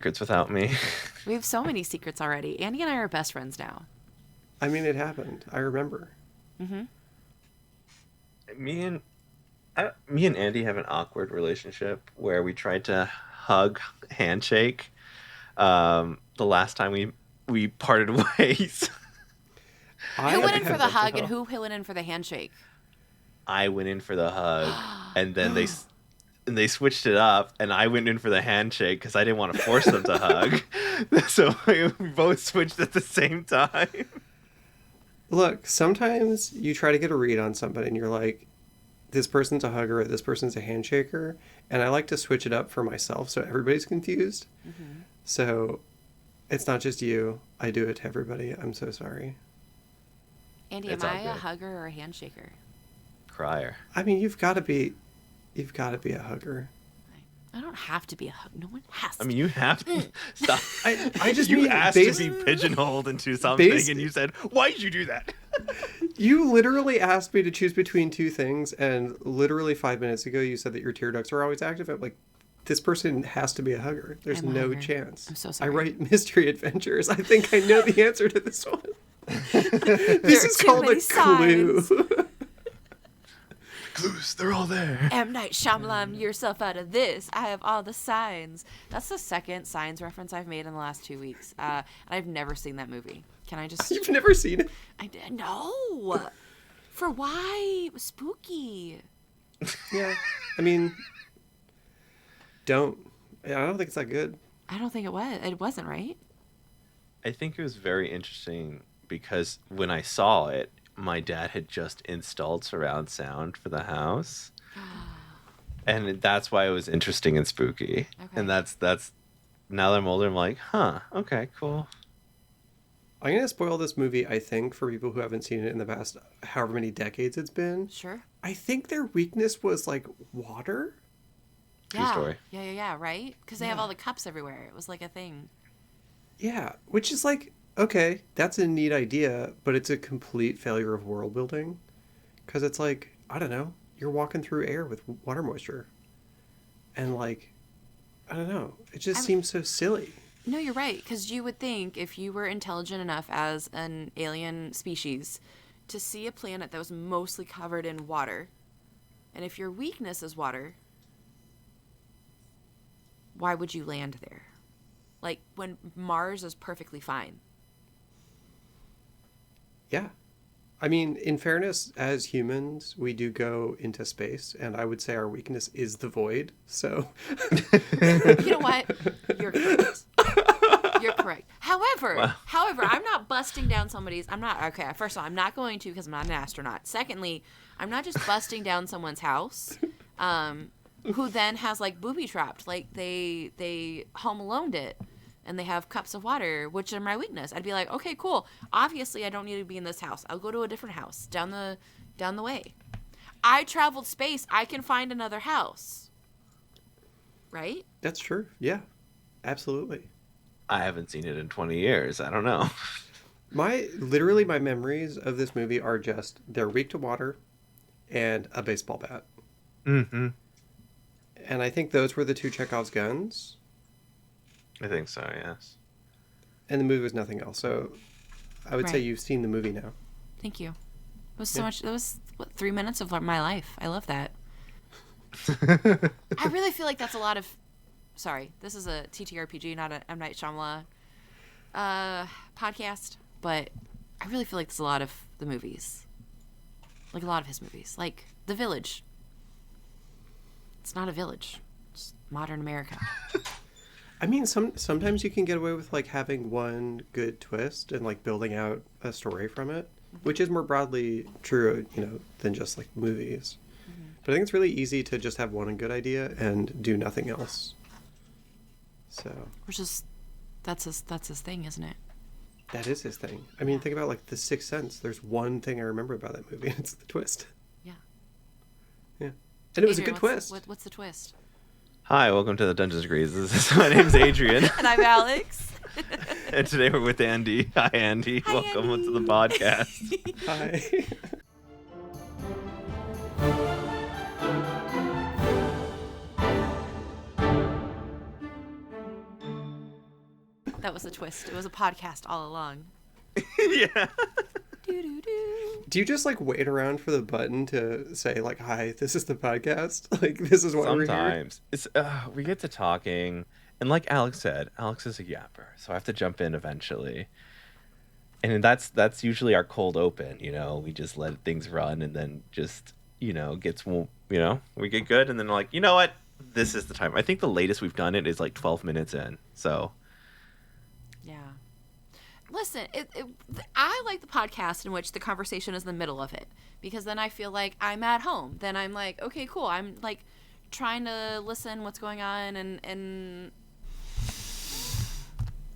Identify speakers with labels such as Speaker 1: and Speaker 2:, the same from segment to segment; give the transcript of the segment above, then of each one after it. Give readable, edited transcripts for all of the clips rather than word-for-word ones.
Speaker 1: secrets without me.
Speaker 2: We have so many secrets already. Andie and I are best friends now.
Speaker 3: I mean, it happened. I remember.
Speaker 2: Mm-hmm.
Speaker 1: me and me and Andie have an awkward relationship where we tried to hug, handshake. The last time we parted ways.
Speaker 2: Who went in for
Speaker 3: had
Speaker 2: the
Speaker 3: what
Speaker 2: hug
Speaker 3: hell?
Speaker 2: and who went in for the handshake?
Speaker 1: I went in for the hug, and then they switched it up, and I went in for the handshake because I didn't want to force them to hug. So we both switched at the same time.
Speaker 3: Look, sometimes you try to get a read on somebody and you're like, this person's a hugger, this person's a handshaker, and I like to switch it up for myself so everybody's confused.
Speaker 2: Mm-hmm.
Speaker 3: So it's not just you. I do it to everybody. I'm so sorry.
Speaker 2: Andie,
Speaker 1: It's
Speaker 2: am
Speaker 1: all
Speaker 2: I a
Speaker 1: good.
Speaker 2: hugger or a handshaker?
Speaker 1: Crier.
Speaker 3: I mean, you've got to be a hugger.
Speaker 2: I don't have to be a hug. No one has to.
Speaker 1: I mean, you have to stop.
Speaker 3: I just
Speaker 1: You
Speaker 3: mean
Speaker 1: asked
Speaker 3: bas-
Speaker 1: to be pigeonholed into something,
Speaker 3: bas-
Speaker 1: and you said, "Why did you do that?"
Speaker 3: You literally asked me to choose between two things, and literally 5 minutes ago you said that your tear ducts are always active. I'm like, this person has to be a hugger. There's
Speaker 2: I'm a
Speaker 3: no
Speaker 2: hugger.
Speaker 3: chance.
Speaker 2: I'm so
Speaker 3: I
Speaker 2: sorry.
Speaker 3: write mystery adventures. I think I know the answer to this one. This
Speaker 2: There
Speaker 3: is
Speaker 2: are too
Speaker 3: called a
Speaker 2: many signs.
Speaker 3: clue.
Speaker 1: Clues, they're all there.
Speaker 2: M. Night Shyamalan, yourself out of this. I have all the signs. That's the second Signs reference I've made in the last 2 weeks. And I've never seen that movie. Can I just...
Speaker 3: You've never seen it?
Speaker 2: I did. No. For why? It was spooky.
Speaker 3: Yeah. I mean, don't. I don't think it's that good.
Speaker 2: I don't think it was. It wasn't, right?
Speaker 1: I think it was very interesting because when I saw it, my dad had just installed surround sound for the house, and that's why it was interesting and spooky.
Speaker 2: Okay.
Speaker 1: And that's now that I'm older, I'm like, huh, okay, cool.
Speaker 3: I'm going to spoil this movie, I think, for people who haven't seen it in the past however many decades it's been.
Speaker 2: Sure.
Speaker 3: I think their weakness was, like, water.
Speaker 1: True story.
Speaker 2: Yeah, right? Because they have
Speaker 3: Yeah.
Speaker 2: all the cups everywhere. It was like a thing.
Speaker 3: Yeah, which is like, okay, that's a neat idea, but it's a complete failure of world building. Because it's like, I don't know, you're walking through air with water moisture. And, like, I don't know, it just seems so silly.
Speaker 2: No, you're right. Because you would think if you were intelligent enough as an alien species to see a planet that was mostly covered in water, and if your weakness is water, why would you land there? Like, when Mars is perfectly fine.
Speaker 3: Yeah. I mean, in fairness, as humans, we do go into space, and I would say our weakness is the void, so...
Speaker 2: You know what? You're correct. You're correct. However, I'm not busting down somebody's... Okay, first of all, I'm not going to because I'm not an astronaut. Secondly, I'm not just busting down someone's house, who then has, like, booby-trapped. Like, they Home Aloned it, and they have cups of water, which are my weakness. I'd be like, okay, cool. Obviously, I don't need to be in this house. I'll go to a different house down the way. I traveled space. I can find another house. Right?
Speaker 3: That's true. Yeah, absolutely.
Speaker 1: I haven't seen it in 20 years. I don't know.
Speaker 3: My memories of this movie are just, they're weak to water and a baseball bat.
Speaker 1: Mm-hmm.
Speaker 3: And I think those were the two Chekhov's guns.
Speaker 1: I think so, yes.
Speaker 3: And the movie was nothing else. So I would say
Speaker 2: Right.
Speaker 3: you've seen the movie now.
Speaker 2: Thank you. It was so
Speaker 3: Yeah.
Speaker 2: much. That was 3 minutes of my life. I love that. I really feel like that's a lot of. Sorry, this is a TTRPG, not a M. Night Shyamalan podcast. But I really feel like it's a lot of the movies, like a lot of his movies, like The Village. It's not a village. It's modern America.
Speaker 3: I mean, sometimes you can get away with like having one good twist and like building out a story from it, which is more broadly true, than just like movies. But I think it's really easy to just have one good idea and do nothing else. So
Speaker 2: Which is, that's his thing, isn't it?
Speaker 3: that is his thing. I mean, think about like The Sixth Sense. There's one thing I remember about that movie, and it's the twist.
Speaker 2: Yeah.
Speaker 3: Yeah, and it was
Speaker 2: Adrian,
Speaker 3: a good twist.
Speaker 2: What's the twist?
Speaker 1: Hi, welcome to the Dungeons Degrees. My name's Adrian,
Speaker 2: And I'm Alex.
Speaker 1: and today we're with Andie. Hi, Andie.
Speaker 2: Hi,
Speaker 1: Welcome
Speaker 2: Andie.
Speaker 1: to the podcast.
Speaker 3: Hi.
Speaker 2: That was a twist. It was a podcast all along.
Speaker 1: Yeah.
Speaker 3: Do you just like wait around for the button to say like, "Hi, this is the podcast"? Like, this is why we're here.
Speaker 1: Sometimes it's we get to talking, and like Alex said, Alex is a yapper, so I have to jump in eventually. And that's usually our cold open. We just let things run, and then just we get good, and then like, you know what, this is the time. I think the latest we've done it is like 12 minutes in. So
Speaker 2: Yeah. Listen, I like the podcast in which the conversation is in the middle of it, because then I feel like I'm at home. Then I'm like, okay, cool. I'm like trying to listen what's going on, and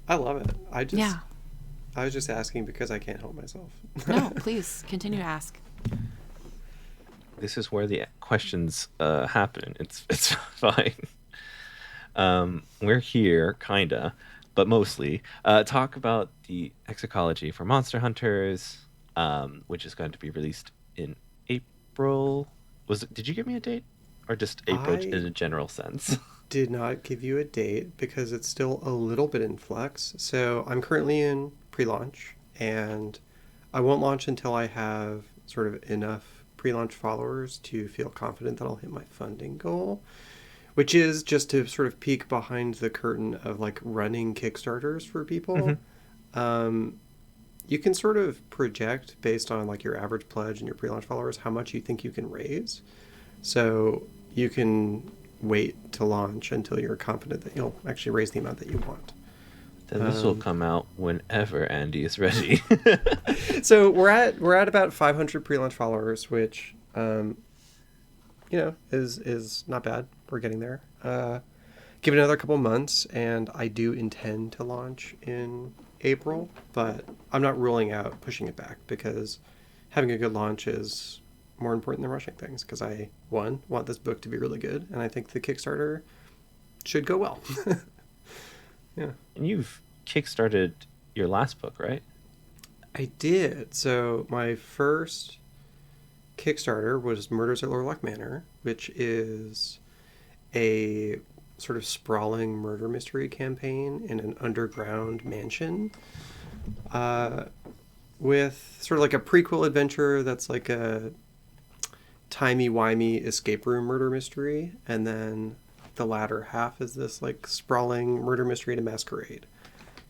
Speaker 3: I love it. I was just asking because I can't help myself.
Speaker 2: No, please continue to ask.
Speaker 1: this is where the questions happen. It's fine. We're here, kinda, but mostly talk about the Exoecology for Monster Hunters, which is going to be released in April. Did you give me a date, or just April in a general sense?
Speaker 3: Did not give you a date because it's still a little bit in flux. So I'm currently in pre-launch, and I won't launch until I have sort of enough pre-launch followers to feel confident that I'll hit my funding goal, which is just to sort of peek behind the curtain of like running Kickstarters for people. Mm-hmm. You can sort of project based on like your average pledge and your pre-launch followers how much you think you can raise. So you can wait to launch until you're confident that you'll actually raise the amount that you want.
Speaker 1: Then this will come out whenever Andie is ready.
Speaker 3: So we're at about 500 pre-launch followers, which is not bad. We're getting there. Give it another couple months, and I do intend to launch in April, but I'm not ruling out pushing it back because having a good launch is more important than rushing things, because I want this book to be really good, and I think the Kickstarter should go well. Yeah.
Speaker 1: And you've kickstarted your last book, right?
Speaker 3: I did. So my first Kickstarter was Murders at Lorlock Manor, which is a sort of sprawling murder mystery campaign in an underground mansion, with sort of like a prequel adventure that's like a timey-wimey escape room murder mystery, and then the latter half is this like sprawling murder mystery to masquerade,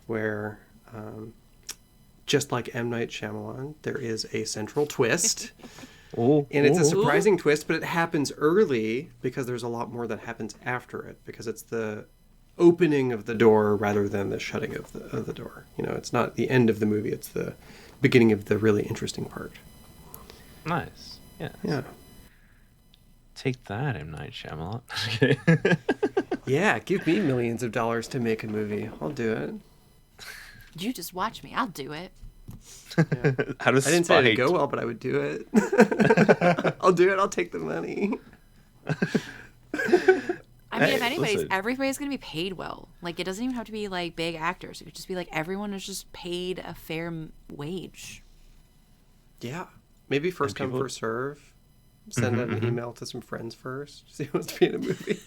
Speaker 3: where just like M. Night Shyamalan, there is a central twist. And it's a surprising twist, but it happens early because there's a lot more that happens after it, because it's the opening of the door rather than the shutting of the door. It's not the end of the movie, it's the beginning of the really interesting part.
Speaker 1: Nice. Yeah.
Speaker 3: Yeah.
Speaker 1: Take that, M. Night Shyamalan.
Speaker 3: Yeah, give me millions of dollars to make a movie. I'll do it.
Speaker 2: You just watch me. I'll do it.
Speaker 1: Yeah. How does
Speaker 3: I didn't say it'd go well, but I would do it. I'll do it. I'll take the money.
Speaker 2: I mean, if anybody's, everybody's going to be paid well. Like, it doesn't even have to be, like, big actors. It could just be, like, everyone is just paid a fair wage.
Speaker 3: Yeah. Maybe first come, first serve. Send out an email to some friends first. See who wants to be in a movie.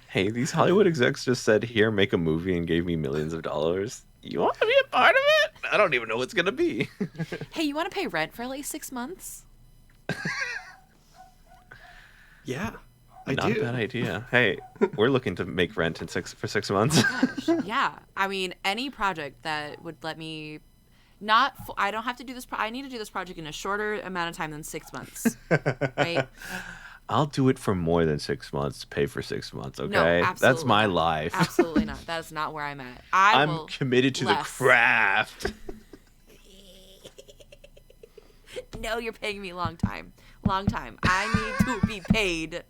Speaker 1: Hey, these Hollywood execs just said, here, make a movie, and gave me millions of dollars. You want to be a part of it? I don't even know what it's going to be.
Speaker 2: Hey, you want to pay rent for at least 6 months?
Speaker 3: Yeah, I
Speaker 1: Not
Speaker 3: do.
Speaker 1: a bad idea. Hey, we're looking to make rent for 6 months.
Speaker 2: Gosh, yeah. I mean, any project that would let me... I don't have to do this. I need to do this project in a shorter amount of time than 6 months, right?
Speaker 1: I'll do it for more than 6 months to pay for 6 months. Okay,
Speaker 2: no, absolutely
Speaker 1: that's my
Speaker 2: not.
Speaker 1: life.
Speaker 2: Absolutely not. That is not where I'm at.
Speaker 1: I'm committed to the craft.
Speaker 2: No, you're paying me long time. I need to be paid.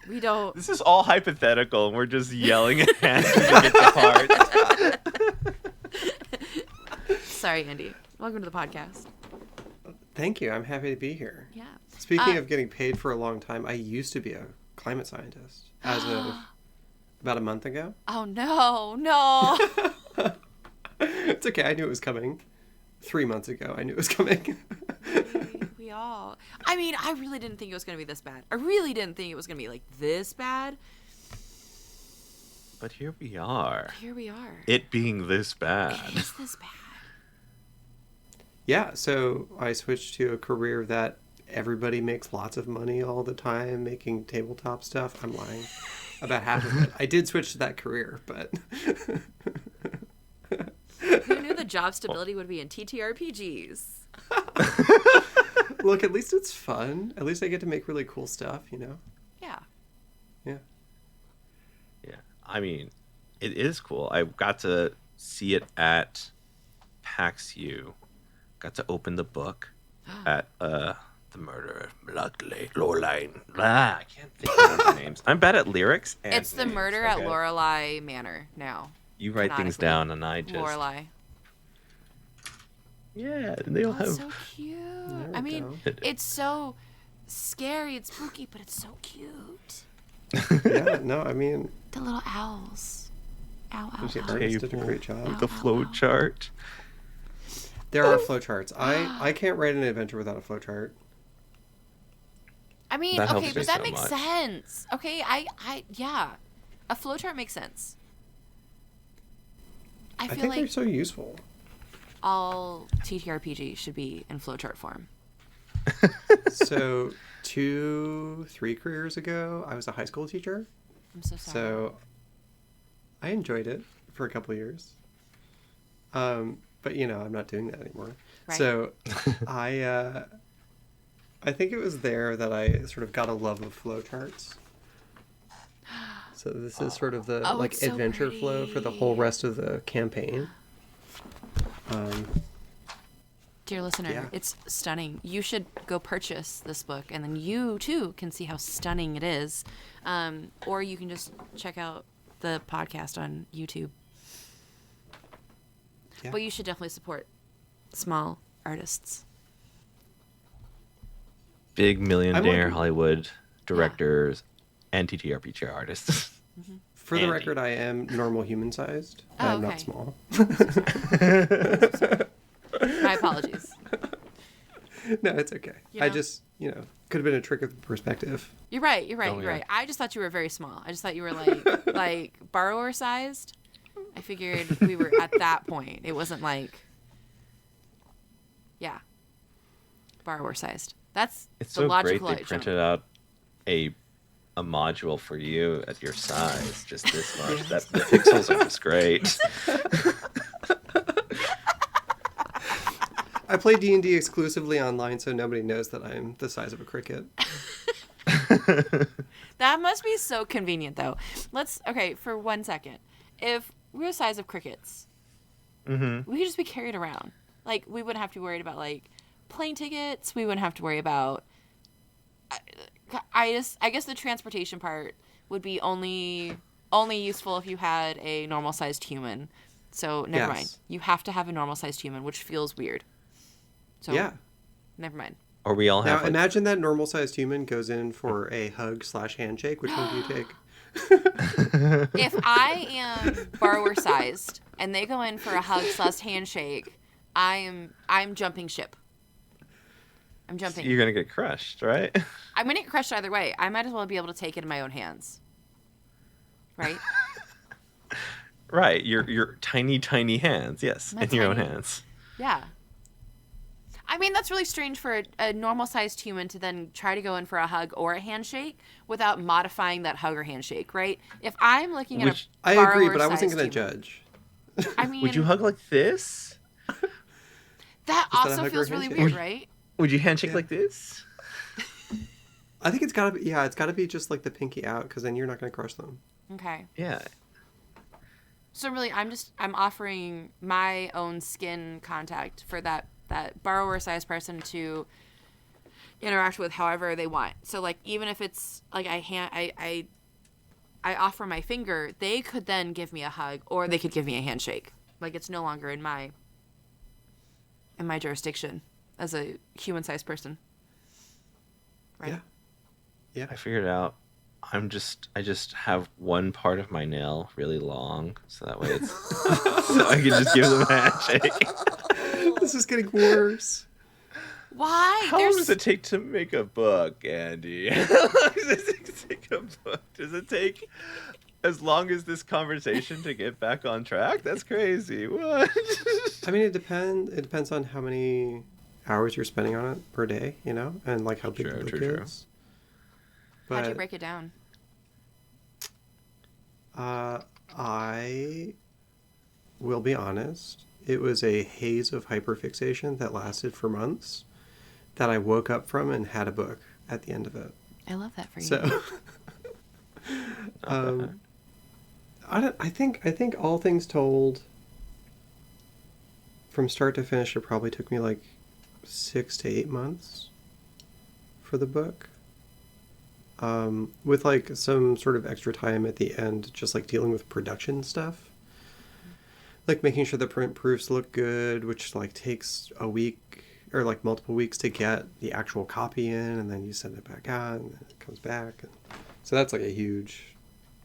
Speaker 2: We don't.
Speaker 1: This is all hypothetical, and we're just yelling at Andie to get the part.
Speaker 2: Sorry, Andie. Welcome to the podcast.
Speaker 3: Thank you. I'm happy to be here.
Speaker 2: Yeah.
Speaker 3: Speaking of getting paid for a long time, I used to be a climate scientist as of about a month ago.
Speaker 2: Oh, no.
Speaker 3: It's okay. I knew it was coming. 3 months ago, I knew it was coming.
Speaker 2: We all. I mean, I really didn't think it was going to be this bad. I really didn't think it was going to be like this bad.
Speaker 1: But here we are.
Speaker 2: Here we are.
Speaker 1: It being this bad.
Speaker 2: It is this bad.
Speaker 3: Yeah, so I switched to a career that everybody makes lots of money all the time making tabletop stuff. I'm lying. About half of it. I did switch to that career, but...
Speaker 2: Who knew the job stability would be in TTRPGs?
Speaker 3: Look, at least it's fun. At least I get to make really cool stuff, you know?
Speaker 2: Yeah.
Speaker 3: Yeah.
Speaker 1: Yeah. I mean, it is cool. I got to see it at PAX U. Got to open the book at the murder of Lorelei. I can't think of the names. I'm bad at lyrics. And
Speaker 2: It's the
Speaker 1: names,
Speaker 2: murder at Lorelei Manor now.
Speaker 1: You write things
Speaker 2: Canonically.
Speaker 1: down, and I just
Speaker 2: Lorelei.
Speaker 1: Yeah, and they all
Speaker 2: That's
Speaker 1: have.
Speaker 2: so cute.
Speaker 3: There we
Speaker 2: I mean,
Speaker 3: go.
Speaker 2: it's so scary and spooky, but it's so cute.
Speaker 3: Yeah, no, I mean,
Speaker 2: The little owls. Ow, ow,
Speaker 3: the
Speaker 2: ow.
Speaker 3: artist did a great job.
Speaker 1: With the flow chart.
Speaker 3: There are flowcharts. I can't write an adventure without a flowchart.
Speaker 2: I mean,
Speaker 1: That helps
Speaker 2: okay,
Speaker 1: me
Speaker 2: but that
Speaker 1: so
Speaker 2: makes
Speaker 1: much.
Speaker 2: sense. Okay, yeah. A flowchart makes sense. I
Speaker 3: I
Speaker 2: feel
Speaker 3: think they're
Speaker 2: like
Speaker 3: so useful.
Speaker 2: all TTRPG should be in flowchart form.
Speaker 3: So 2-3 careers ago, I was a high school teacher.
Speaker 2: I'm so sorry.
Speaker 3: So I enjoyed it for a couple of years. But you know, I'm not doing that anymore.
Speaker 2: Right.
Speaker 3: So I think it was there that I sort of got a love of flowcharts. So this is sort of the
Speaker 2: Oh,
Speaker 3: like
Speaker 2: it's so
Speaker 3: adventure flow for the whole
Speaker 2: pretty.
Speaker 3: rest of the campaign.
Speaker 2: Dear listener,
Speaker 3: Yeah.
Speaker 2: it's stunning. You should go purchase this book, and then you too can see how stunning it is. Or you can just check out the podcast on YouTube.
Speaker 3: Yeah.
Speaker 2: But you should definitely support small artists.
Speaker 1: Big millionaire
Speaker 3: wondering-
Speaker 1: Hollywood directors and TTRPG artists.
Speaker 3: For the
Speaker 1: Andie.
Speaker 3: record, I am normal human sized.
Speaker 2: Oh,
Speaker 3: I'm
Speaker 2: okay.
Speaker 3: not small.
Speaker 2: My apologies.
Speaker 3: No, it's okay.
Speaker 2: You
Speaker 3: I
Speaker 2: know?
Speaker 3: just, could have been a trick of perspective.
Speaker 2: You're right.
Speaker 1: Oh,
Speaker 2: You're
Speaker 1: yeah.
Speaker 2: right. I just thought you were very small. I just thought you were like borrower sized. I figured we were at that point. It wasn't like, yeah, borrower sized. That's
Speaker 1: It's
Speaker 2: the
Speaker 1: so great
Speaker 2: logical
Speaker 1: they
Speaker 2: jump.
Speaker 1: printed out a module for you at your size, just this much. That the pixels are just great.
Speaker 3: I play D&D exclusively online, so nobody knows that I'm the size of a cricket.
Speaker 2: That must be so convenient, though. Okay, for 1 second. If we were the size of crickets, we could just be carried around. Like, we wouldn't have to be worried about, like, plane tickets. We wouldn't have to worry about... I guess the transportation part would be only useful if you had a normal-sized human. So, never mind.
Speaker 3: Yes.
Speaker 2: You have to have a normal-sized human, which feels weird. So,
Speaker 3: Yeah.
Speaker 2: never mind.
Speaker 1: Or we all
Speaker 3: Now,
Speaker 1: have like,
Speaker 3: imagine that normal-sized human goes in for a hug/handshake. Which one do you take?
Speaker 2: If I am borrower-sized and they go in for a hug/handshake, I'm jumping ship. I'm jumping.
Speaker 1: you're gonna get crushed, right?
Speaker 2: I'm gonna get crushed either way. I might as well be able to take it in my own hands. Right?
Speaker 1: Right. Your tiny hands, yes,
Speaker 2: My
Speaker 1: in your own
Speaker 2: tiny-
Speaker 1: hands.
Speaker 2: Yeah. I mean, that's really strange for a normal-sized human to then try to go in for a hug or a handshake without modifying that hug or handshake, right? If I'm looking at
Speaker 1: Which-
Speaker 2: a
Speaker 3: I agree, but I wasn't
Speaker 2: borrower-sized
Speaker 3: going to
Speaker 2: human-
Speaker 3: judge.
Speaker 2: I mean,
Speaker 1: Would you hug like this?
Speaker 2: that
Speaker 3: Is that a
Speaker 2: also
Speaker 3: hug or
Speaker 2: feels
Speaker 3: a
Speaker 2: really
Speaker 3: handshake?
Speaker 2: weird, right?
Speaker 1: Would you handshake
Speaker 3: Yeah.
Speaker 1: like this?
Speaker 3: I think it's got to be, it's got to be just like the pinky out, because then you're not going to crush them.
Speaker 2: Okay.
Speaker 1: Yeah.
Speaker 2: So really, I'm offering my own skin contact for that borrower-sized person to interact with however they want. So like, even if it's like I offer my finger, they could then give me a hug or they could give me a handshake. Like, it's no longer in my jurisdiction as a human-sized person. Right?
Speaker 3: Yeah. Yeah.
Speaker 1: I figured out. I just have one part of my nail really long, so that way it's so I can just give them a handshake.
Speaker 3: This is getting worse.
Speaker 2: Why?
Speaker 1: How long does it take to make a book, Andy? How long does it take to make a book? Does it take as long as this conversation to get back on track? That's crazy. What?
Speaker 3: I mean, it depends on how many hours you're spending on it per day, you know, and like how big the book is.
Speaker 2: How'd you break it down?
Speaker 3: I will be honest. It was a haze of hyperfixation that lasted for months that I woke up from and had a book at the end of it.
Speaker 2: I love that for you.
Speaker 3: So, I think all things told, from start to finish, it probably took me like 6 to 8 months for the book. With like some sort of extra time at the end, just like dealing with production stuff. Like making sure the print proofs look good, which like takes a week or like multiple weeks to get the actual copy in, and then you send it back out and then it comes back. And so that's like a huge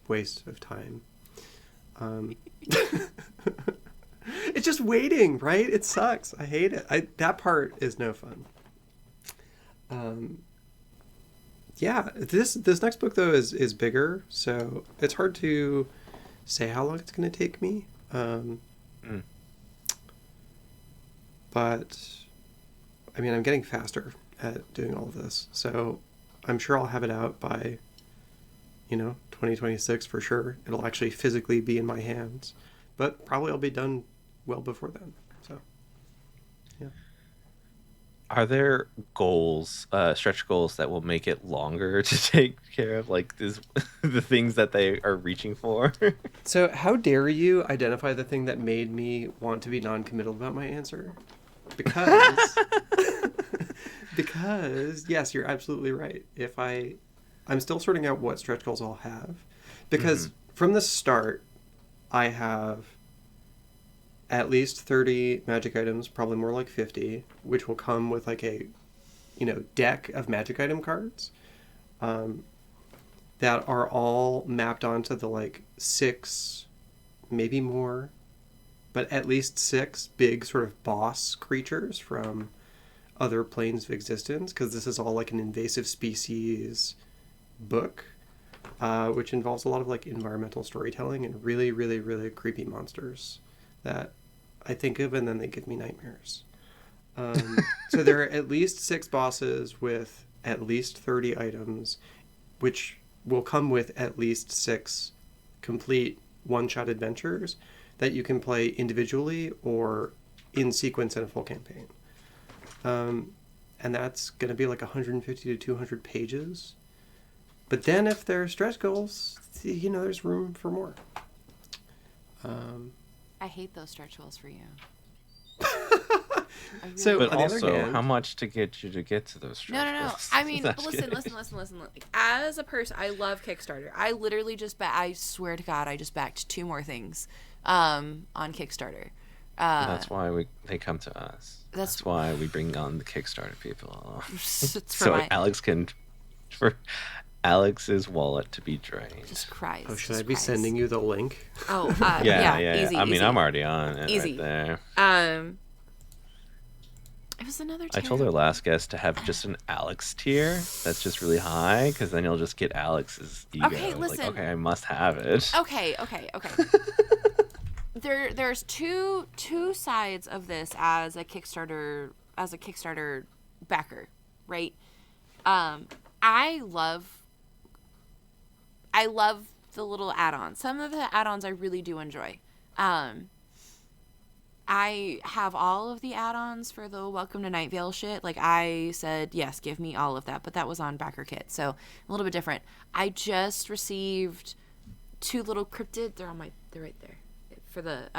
Speaker 3: waste of time. It's just waiting, right? It sucks. I hate it. That part is no fun. Yeah, this next book though is bigger, so it's hard to say how long it's going to take me. But I mean, I'm getting faster at doing all of this, so I'm sure I'll have it out by 2026 for sure. It'll actually physically be in my hands, but probably I'll be done well before then. So yeah.
Speaker 1: Are there goals, stretch goals that will make it longer to take care of, like the things that they are reaching for?
Speaker 3: So how dare you identify the thing that made me want to be non-committal about my answer? Because yes, you're absolutely right. I'm still sorting out what stretch goals I'll have, because from the start, I have at least 30 magic items, probably more like 50, which will come with like a, deck of magic item cards that are all mapped onto the like 6, maybe more, but at least 6 big sort of boss creatures from other planes of existence, because this is all like an invasive species book, which involves a lot of like environmental storytelling and really, really, really creepy monsters that I think of and then they give me nightmares. So there are at least 6 bosses with at least 30 items, which will come with at least 6 complete one-shot adventures that you can play individually or in sequence in a full campaign. And that's going to be like 150 to 200 pages. But then if there are stretch goals, there's room for more.
Speaker 2: I hate those stretch goals for you.
Speaker 3: So,
Speaker 1: but
Speaker 3: on the
Speaker 1: also,
Speaker 3: other hand,
Speaker 1: how much to get you to get to those stretch
Speaker 2: No.
Speaker 1: goals?
Speaker 2: I mean, listen. Like, as a person, I love Kickstarter. I literally I swear to God, I just backed 2 more things on Kickstarter.
Speaker 1: That's why they come to us. That's why we bring on the Kickstarter people. So Alex for Alex's wallet to be drained.
Speaker 2: Just Christ.
Speaker 3: Oh, should I be sending you the link?
Speaker 2: Oh,
Speaker 1: yeah.
Speaker 2: Easy.
Speaker 1: I mean, I'm already on it
Speaker 2: Easy.
Speaker 1: right there.
Speaker 2: It was another tier.
Speaker 1: I told our last guest to have just an Alex tier that's just really high, because then you'll just get Alex's ego.
Speaker 2: Okay, listen.
Speaker 1: Like, okay, I must have it.
Speaker 2: Okay. There's two sides of this as a Kickstarter backer, right? I love the little add-ons. Some of the add-ons I really do enjoy. I have all of the add-ons for the Welcome to Night Vale shit. Like, I said, yes, give me all of that. But that was on Backer Kit, so a little bit different. I just received 2 little cryptid. They're right there. For the,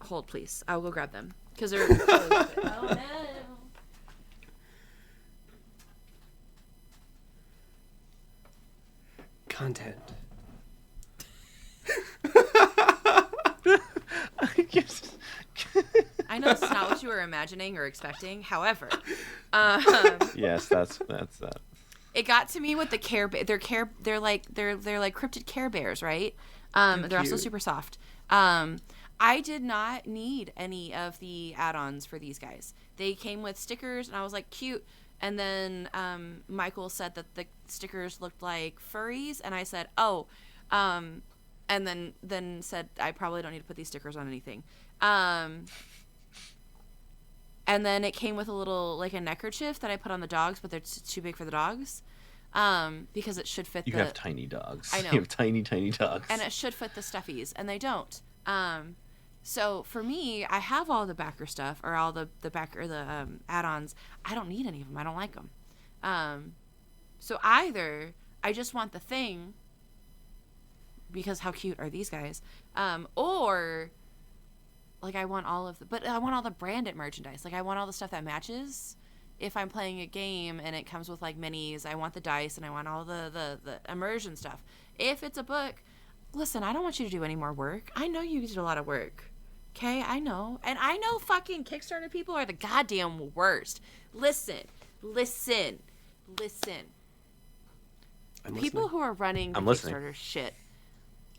Speaker 2: hold, please. I'll go grab them. Because they're... oh, no.
Speaker 3: Content.
Speaker 2: I know this is not what you were imagining or expecting. However,
Speaker 1: Yes, that's that.
Speaker 2: It got to me with the they're like cryptid Care Bears, right? They're also super soft. I did not need any of the add-ons for these guys. They came with stickers, and I was like, cute. And then Michael said that the stickers looked like furries, and I said, and then said I probably don't need to put these stickers on anything. And then it came with a little, like, a neckerchief that I put on the dogs, but they're too big for the dogs. Because it should fit
Speaker 1: You have tiny dogs.
Speaker 2: I know.
Speaker 1: You have tiny, tiny dogs.
Speaker 2: And it should fit the stuffies, and they don't. So for me, I have all the backer stuff, or all the add-ons. I don't need any of them. I don't like them. So either I just want the thing, because how cute are these guys? Or... like, I want all the branded merchandise. Like, I want all the stuff that matches. If I'm playing a game and it comes with, like, minis, I want the dice and I want all the immersion stuff. If it's a book, listen, I don't want you to do any more work. I know you did a lot of work. Okay? I know. And I know fucking Kickstarter people are the goddamn worst. Listen. People who are running the Kickstarter shit,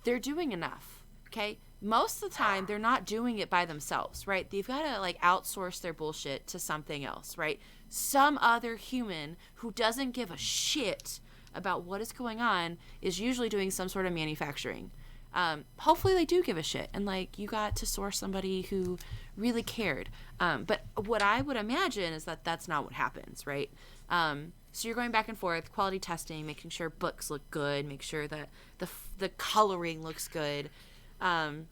Speaker 2: they're doing enough. Okay? Most of the time, they're not doing it by themselves, right? They've got to, like, outsource their bullshit to something else, right? Some other human who doesn't give a shit about what is going on is usually doing some sort of manufacturing. Hopefully they do give a shit, and, like, you got to source somebody who really cared. But what I would imagine is that that's not what happens, right? So you're going back and forth, quality testing, making sure books look good, make sure that the coloring looks good. And,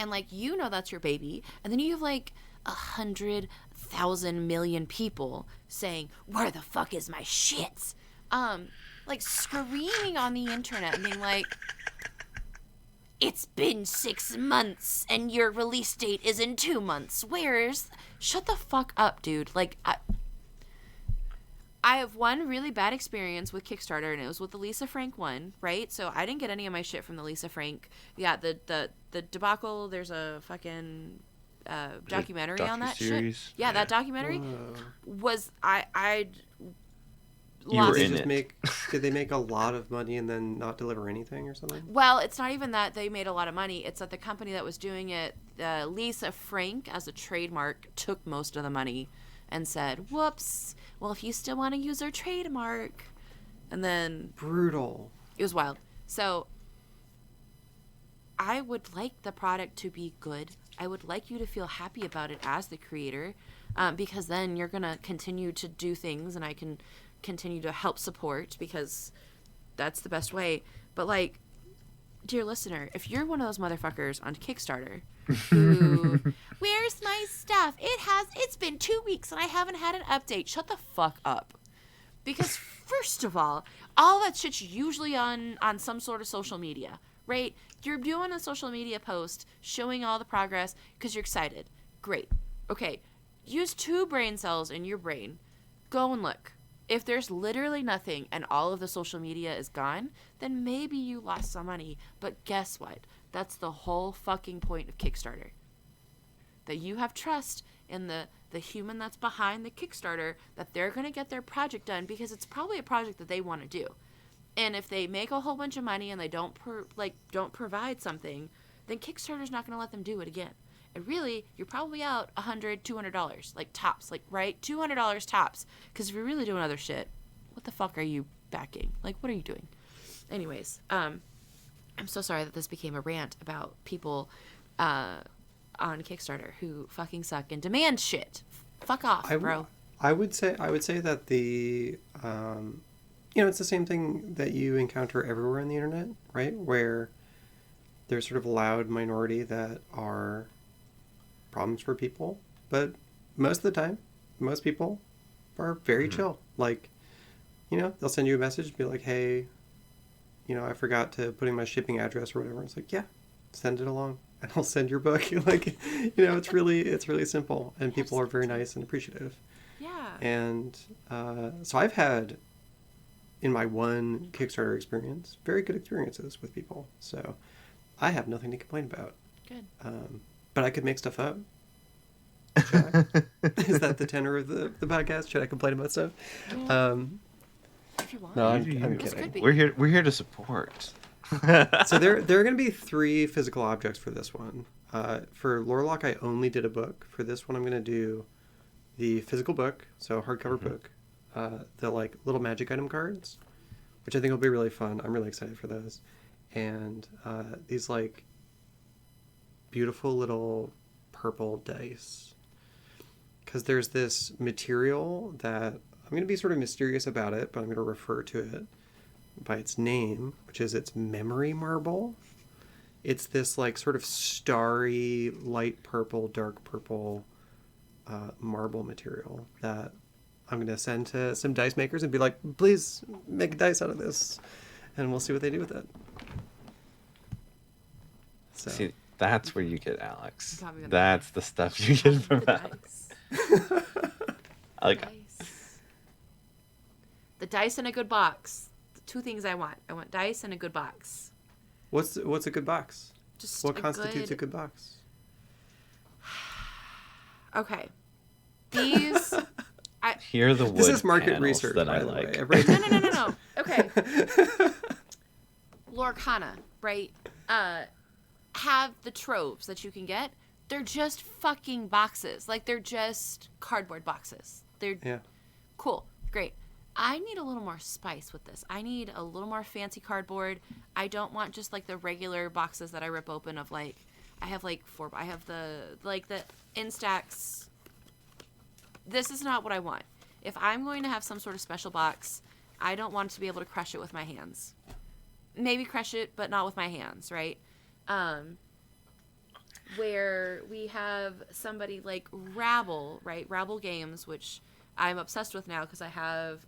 Speaker 2: like, you know that's your baby, and then you have, like, 100,000 million people saying, where the fuck is my shit? Like, screaming on the internet and being like, it's been 6 months and your release date is in 2 months. Shut the fuck up, dude. Like, I have one really bad experience with Kickstarter, and it was with the Lisa Frank one, right? So I didn't get any of my shit from the Lisa Frank. Yeah, the debacle, there's a fucking documentary on that shit. Yeah, that documentary was, I
Speaker 1: you were in
Speaker 3: it. Did they make a lot of money and then not deliver anything or something?
Speaker 2: Well, it's not even that they made a lot of money. It's that the company that was doing it, Lisa Frank, as a trademark, took most of the money and said, whoops, well, if you still want to use our trademark. And then...
Speaker 3: brutal.
Speaker 2: It was wild. So, I would like the product to be good. I would like you to feel happy about it as the creator, because then you're going to continue to do things, and I can continue to help support, because that's the best way. But, like, dear listener, if you're one of those motherfuckers on Kickstarter who, where's my stuff? It's been 2 weeks and I haven't had an update. Shut the fuck up. Because first of all that shit's usually on some sort of social media, right? You're doing a social media post showing all the progress because you're excited. Great. Okay. Use 2 brain cells in your brain. Go and look. If there's literally nothing and all of the social media is gone, then maybe you lost some money. But guess what? That's the whole fucking point of Kickstarter. That you have trust in the human that's behind the Kickstarter, that they're going to get their project done, because it's probably a project that they want to do. And if they make a whole bunch of money and they don't provide something, then Kickstarter's not going to let them do it again. And really, you're probably out $100, $200, like tops, like, right? $200 tops. Because if you're really doing other shit, what the fuck are you backing? Like, what are you doing? Anyways, I'm so sorry that this became a rant about people on Kickstarter who fucking suck and demand shit. Fuck off, bro.
Speaker 3: I would say that the, it's the same thing that you encounter everywhere on the internet, right? Where there's sort of a loud minority that are problems for people, but most of the time, most people are very chill. Like, they'll send you a message, be like, hey, I forgot to put in my shipping address or whatever. It's like, yeah, send it along and I'll send your book. Like, it's really simple, and people are very nice and appreciative.
Speaker 2: Yeah.
Speaker 3: And so I've had, in my one Kickstarter experience, very good experiences with people. So I have nothing to complain about.
Speaker 2: Good.
Speaker 3: But I could make stuff up. Is that the tenor of the podcast? Should I complain about stuff?
Speaker 2: If you want.
Speaker 3: No, I'm kidding.
Speaker 1: We're here to support.
Speaker 3: So there are going to be 3 physical objects for this one. For Lorelock, I only did a book. For this one, I'm going to do the physical book, so hardcover book, the like little magic item cards, which I think will be really fun. I'm really excited for those. and these like beautiful little purple dice. Because there's this material that I'm going to be sort of mysterious about it, but I'm going to refer to it by its name, which is its memory marble. It's this like sort of starry, light purple, dark purple marble material that I'm going to send to some dice makers and be like, please make a dice out of this. And we'll see what they do with it. So.
Speaker 1: See, that's where you get Alex.
Speaker 2: Got me on
Speaker 1: That's the stuff you get from
Speaker 2: The
Speaker 1: Alex.
Speaker 2: dice.
Speaker 1: I like
Speaker 2: Dice. The dice in a good box. The two things I want. I want dice and a good box.
Speaker 3: What's a good box?
Speaker 2: Just
Speaker 3: What constitutes a good box?
Speaker 2: Okay. These.
Speaker 1: Here are the wood
Speaker 3: This is market
Speaker 1: panels
Speaker 3: research
Speaker 1: that
Speaker 3: by
Speaker 1: I
Speaker 3: the
Speaker 1: like.
Speaker 3: way. Every-
Speaker 2: No. Okay. Lorcana, right? Have the tropes that you can get. They're just fucking boxes. Like, they're just cardboard boxes. They're
Speaker 3: Yeah.
Speaker 2: cool. Great. I need a little more spice with this. I need a little more fancy cardboard. I don't want just like the regular boxes that I rip open of like, I have like I have the Instax. This is not what I want. If I'm going to have some sort of special box, I don't want to be able to crush it with my hands. Maybe crush it, but not with my hands, right? Where we have somebody like Rabble, right? Rabble Games, which I'm obsessed with now because I have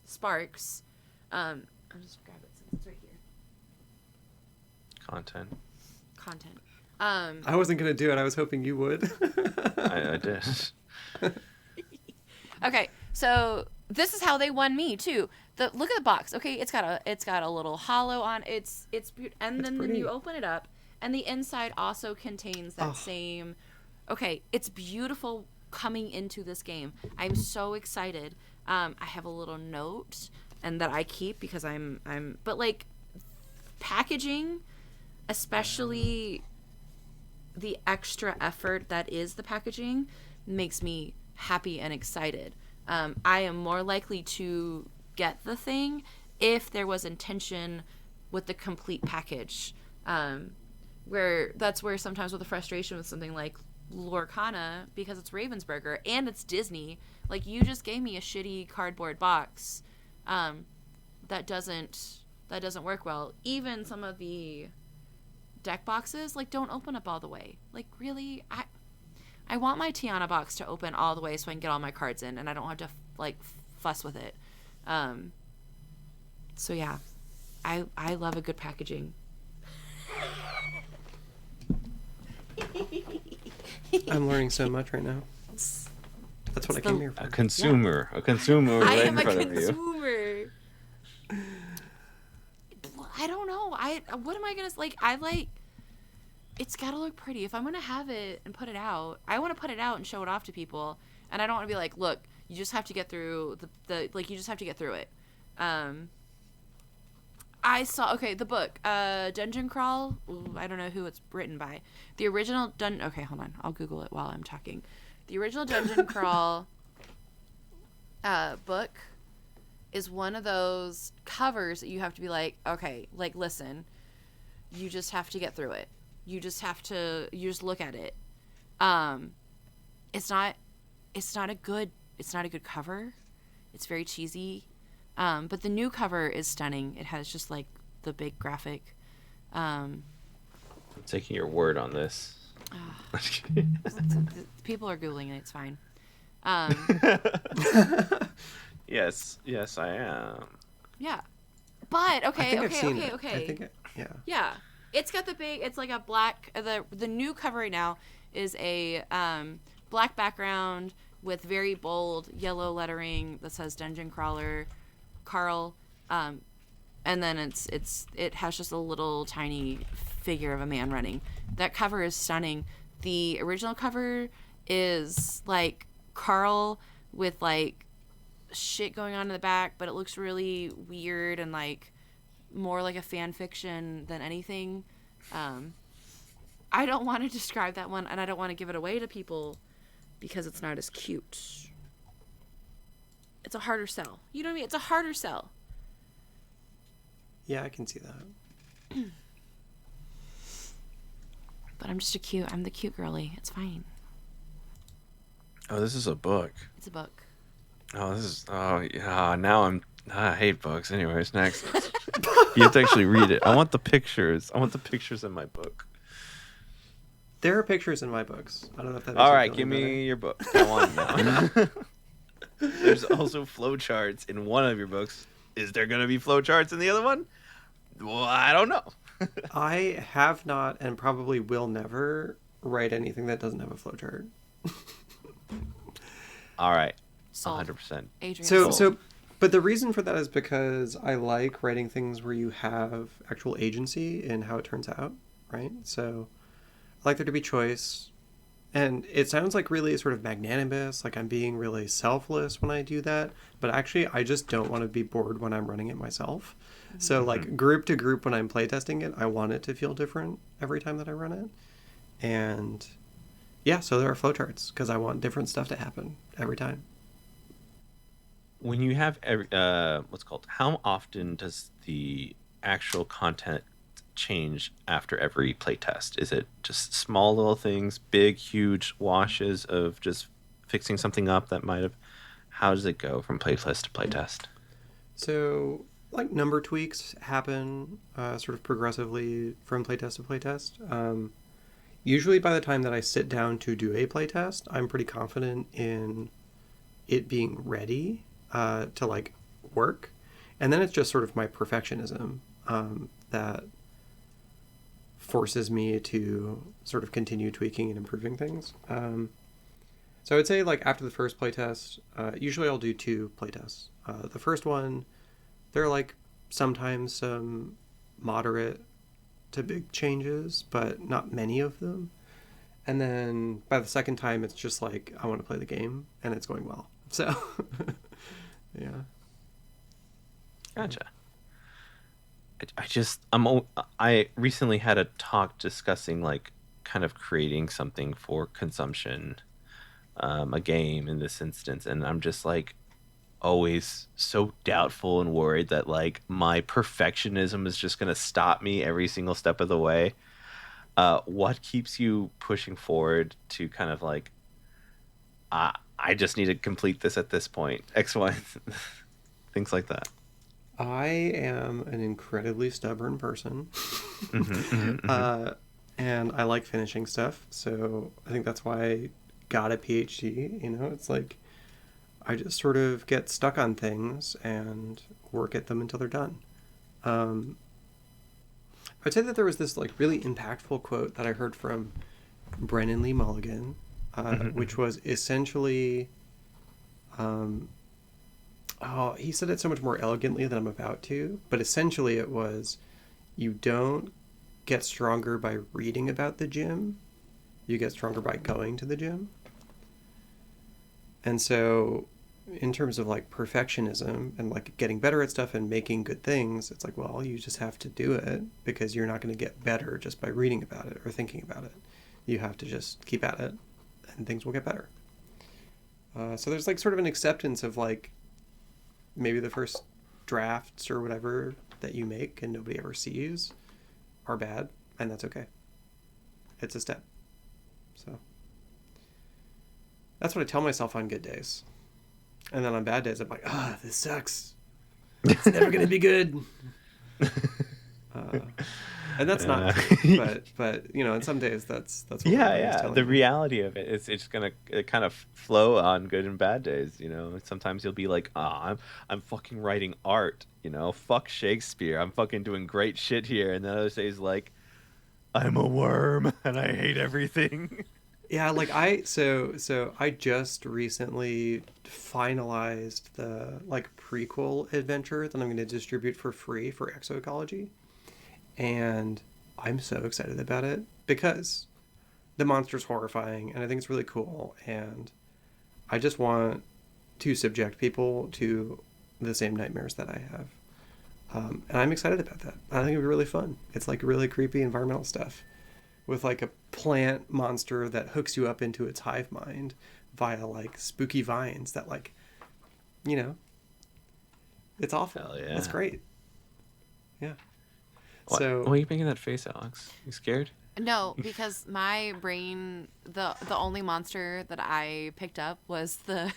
Speaker 2: Sparks. I'll just grab it since it's right here. Content.
Speaker 3: I wasn't gonna do it. I was hoping you would.
Speaker 1: I did.
Speaker 2: Okay, so this is how they won me too. Look at the box. Okay, it's got a little hollow on. It's and then
Speaker 3: pretty.
Speaker 2: you open it up, and the inside also contains that same. Okay, it's beautiful coming into this game. I'm so excited. I have a little note and that I keep because but like packaging, especially the extra effort that is the packaging, makes me happy and excited. I am more likely to get the thing if there was intention with the complete package. Where sometimes with the frustration with something like Lorcana, because it's Ravensburger and it's Disney, like you just gave me a shitty cardboard box that doesn't work well. Even some of the deck boxes like don't open up all the way. Like really, I want my Tiana box to open all the way so I can get all my cards in and I don't have to like fuss with it. So yeah, I love a good packaging.
Speaker 3: I'm learning so much right now. That's what I came here for.
Speaker 1: A consumer
Speaker 2: I
Speaker 1: right
Speaker 2: am
Speaker 1: in
Speaker 2: a
Speaker 1: front of you.
Speaker 2: consumer. I don't know. What am I gonna like? It's gotta look pretty. If I'm gonna have it and put it out, I want to put it out and show it off to people, and I don't want to be like, look, you just have to get through you just have to get through it. I saw the book, Dungeon Crawl. Ooh, I don't know who it's written by. The original okay, hold on, I'll Google it while I'm talking. The original Dungeon Crawl book is one of those covers that you have to be like, okay, like listen, you just have to get through it. You just look at it. It's not a good cover. It's very cheesy. But the new cover is stunning. It has just like the big graphic.
Speaker 1: I'm taking your word on this.
Speaker 2: People are Googling it. It's fine.
Speaker 1: Yes, I am.
Speaker 2: Yeah. But
Speaker 3: I think I've seen it.
Speaker 2: okay.
Speaker 3: I think yeah.
Speaker 2: Yeah. It's got it's like a black, the new cover right now is a black background with very bold yellow lettering that says Dungeon Crawler Carl, and then it has just a little tiny figure of a man running. That cover is stunning. The original cover is like Carl with like shit going on in the back, but it looks really weird and like more like a fan fiction than anything. I don't want to describe that one, and I don't want to give it away to people because it's not as cute. It's a harder sell. You know what I mean? It's a harder sell.
Speaker 3: Yeah, I can see that.
Speaker 2: But I'm the cute girly. It's fine.
Speaker 1: Oh, this is a book.
Speaker 2: It's a book.
Speaker 1: Oh, yeah. Now I hate books. Anyways, next. You have to actually read it. I want the pictures. I want the pictures in my book.
Speaker 3: There are pictures in my books. I don't know if that makes
Speaker 1: All
Speaker 3: you
Speaker 1: right,
Speaker 3: feel
Speaker 1: give
Speaker 3: any
Speaker 1: me your book. I want it now. There's also flowcharts in one of your books. Is there going to be flowcharts in the other one? Well, I don't know.
Speaker 3: better. I have not and probably will never write anything that doesn't have a flowchart.
Speaker 1: All right.
Speaker 2: Sold.
Speaker 1: 100%.
Speaker 2: Adrian.
Speaker 3: But the reason for that is because I like writing things where you have actual agency in how it turns out, right? So I like there to be choice. And it sounds like really sort of magnanimous, like I'm being really selfless when I do that. But actually, I just don't want to be bored when I'm running it myself. Mm-hmm. So like group to group when I'm playtesting it, I want it to feel different every time that I run it. And yeah, so there are flowcharts because I want different stuff to happen every time.
Speaker 1: When you have what's called, how often does the actual content change after every playtest? Is it just small little things, big, huge washes of just fixing something up that might have? How does it go from playtest to playtest?
Speaker 3: So, like number tweaks happen sort of progressively from playtest to playtest. Usually, by the time that I sit down to do a playtest, I'm pretty confident in it being ready to like work, and then it's just sort of my perfectionism that forces me to sort of continue tweaking and improving things. So I would say like after the first playtest, usually I'll do 2 playtests. The first one, there are like sometimes some moderate to big changes, but not many of them. And then by the second time, it's just like I want to play the game, and it's going well. So, yeah.
Speaker 1: Gotcha. I recently had a talk discussing like kind of creating something for consumption, a game in this instance, and I'm just like always so doubtful and worried that like my perfectionism is just gonna stop me every single step of the way. What keeps you pushing forward to kind of like, I just need to complete this at this point, X, Y, things like that.
Speaker 3: I am an incredibly stubborn person. And I like finishing stuff. So I think that's why I got a PhD. You know, it's like I just sort of get stuck on things and work at them until they're done. I'd say that there was this like really impactful quote that I heard from Brennan Lee Mulligan, which was essentially, he said it so much more elegantly than I'm about to, but essentially it was, you don't get stronger by reading about the gym, you get stronger by going to the gym. And so in terms of like perfectionism and like getting better at stuff and making good things, it's like, well, you just have to do it because you're not going to get better just by reading about it or thinking about it. You have to just keep at it and things will get better. So there's like sort of an acceptance of like maybe the first drafts or whatever that you make and nobody ever sees are bad, and that's okay. It's a step. So that's what I tell myself on good days. And then on bad days, I'm like, this sucks. It's never going to be good. And that's not true. But you know, on some days, that's what my brain's telling
Speaker 1: The
Speaker 3: me.
Speaker 1: reality of it is it's gonna kind of flow on good and bad days. You know, sometimes you'll be like, I'm fucking writing art. You know, fuck Shakespeare. I'm fucking doing great shit here. And then other days like, I'm a worm and I hate everything.
Speaker 3: Yeah, like I just recently finalized the like prequel adventure that I'm going to distribute for free for Exoecology, and I'm so excited about it because the monster's horrifying and I think it's really cool, and I just want to subject people to the same nightmares that I have, and I'm excited about that. I think it'll be really fun. It's like really creepy environmental stuff with like a plant monster that hooks you up into its hive mind via like spooky vines that like, you know, it's awful.
Speaker 1: Hell yeah.
Speaker 3: It's great. Yeah. So
Speaker 1: Why are you making that face, Alex? You scared?
Speaker 2: No, because my brain, the only monster that I picked up was the.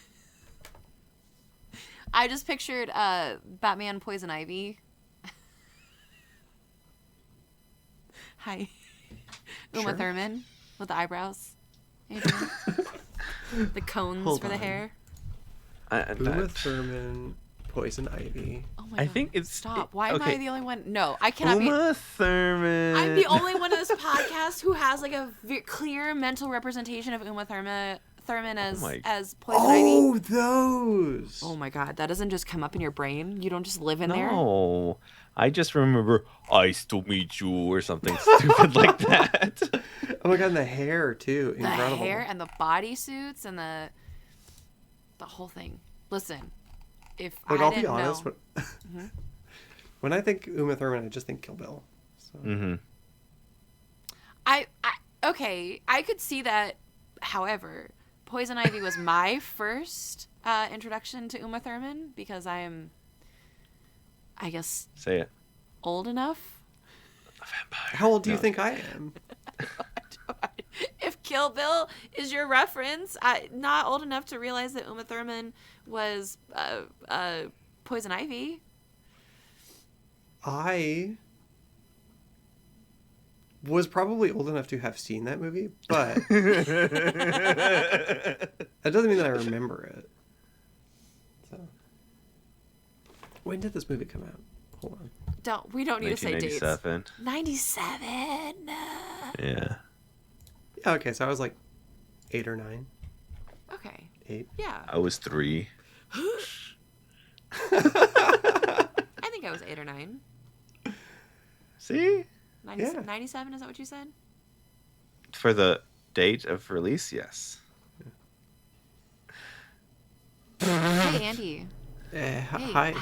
Speaker 2: I just pictured Batman Poison Ivy. Hi, Uma
Speaker 3: Sure.
Speaker 2: Thurman with the eyebrows. Adrian. The cones
Speaker 3: Hold
Speaker 2: for the
Speaker 3: on.
Speaker 2: hair.
Speaker 3: Uma Thurman, Poison Ivy.
Speaker 2: Oh my
Speaker 1: I
Speaker 2: god!
Speaker 1: think it's
Speaker 2: Stop. Why am I
Speaker 1: okay.
Speaker 2: the only one? No, I cannot be.
Speaker 1: Uma Thurman.
Speaker 2: I'm the only one on this podcast who has like a clear mental representation of Uma Thurman as Poison Ivy.
Speaker 3: Oh, those.
Speaker 2: Oh my god, that doesn't just come up in your brain. You don't just live in there.
Speaker 1: No, I just remember "Ice to meet you" or something stupid like that.
Speaker 3: Oh my god, and the hair too.
Speaker 2: The
Speaker 3: Incredible.
Speaker 2: hair and the bodysuits and the whole thing. Listen, if
Speaker 3: Like,
Speaker 2: I
Speaker 3: I'll
Speaker 2: didn't
Speaker 3: be honest.
Speaker 2: know,
Speaker 3: When I think Uma Thurman, I just think Kill Bill. So.
Speaker 1: Mm-hmm.
Speaker 2: okay, I could see that. However, Poison Ivy was my first introduction to Uma Thurman because I am, I guess,
Speaker 1: Say it.
Speaker 2: old enough.
Speaker 1: A vampire.
Speaker 3: How old do you
Speaker 1: No.
Speaker 3: think I am?
Speaker 2: If Kill Bill is your reference, not old enough to realize that Uma Thurman was Poison Ivy.
Speaker 3: I was probably old enough to have seen that movie, but that doesn't mean that I remember it. So, when did this movie come out? Hold on.
Speaker 2: We don't need to say dates.
Speaker 1: 1997.
Speaker 2: 97.
Speaker 1: Yeah.
Speaker 3: Okay, so I was like 8 or 9.
Speaker 2: Okay.
Speaker 3: 8.
Speaker 2: Yeah.
Speaker 1: I was 3.
Speaker 2: I think I was 8 or 9.
Speaker 1: See?
Speaker 3: Yeah.
Speaker 2: 97, is that what you said?
Speaker 1: For the date of release, yes.
Speaker 2: Hey, Andie. Hey,
Speaker 3: Hi.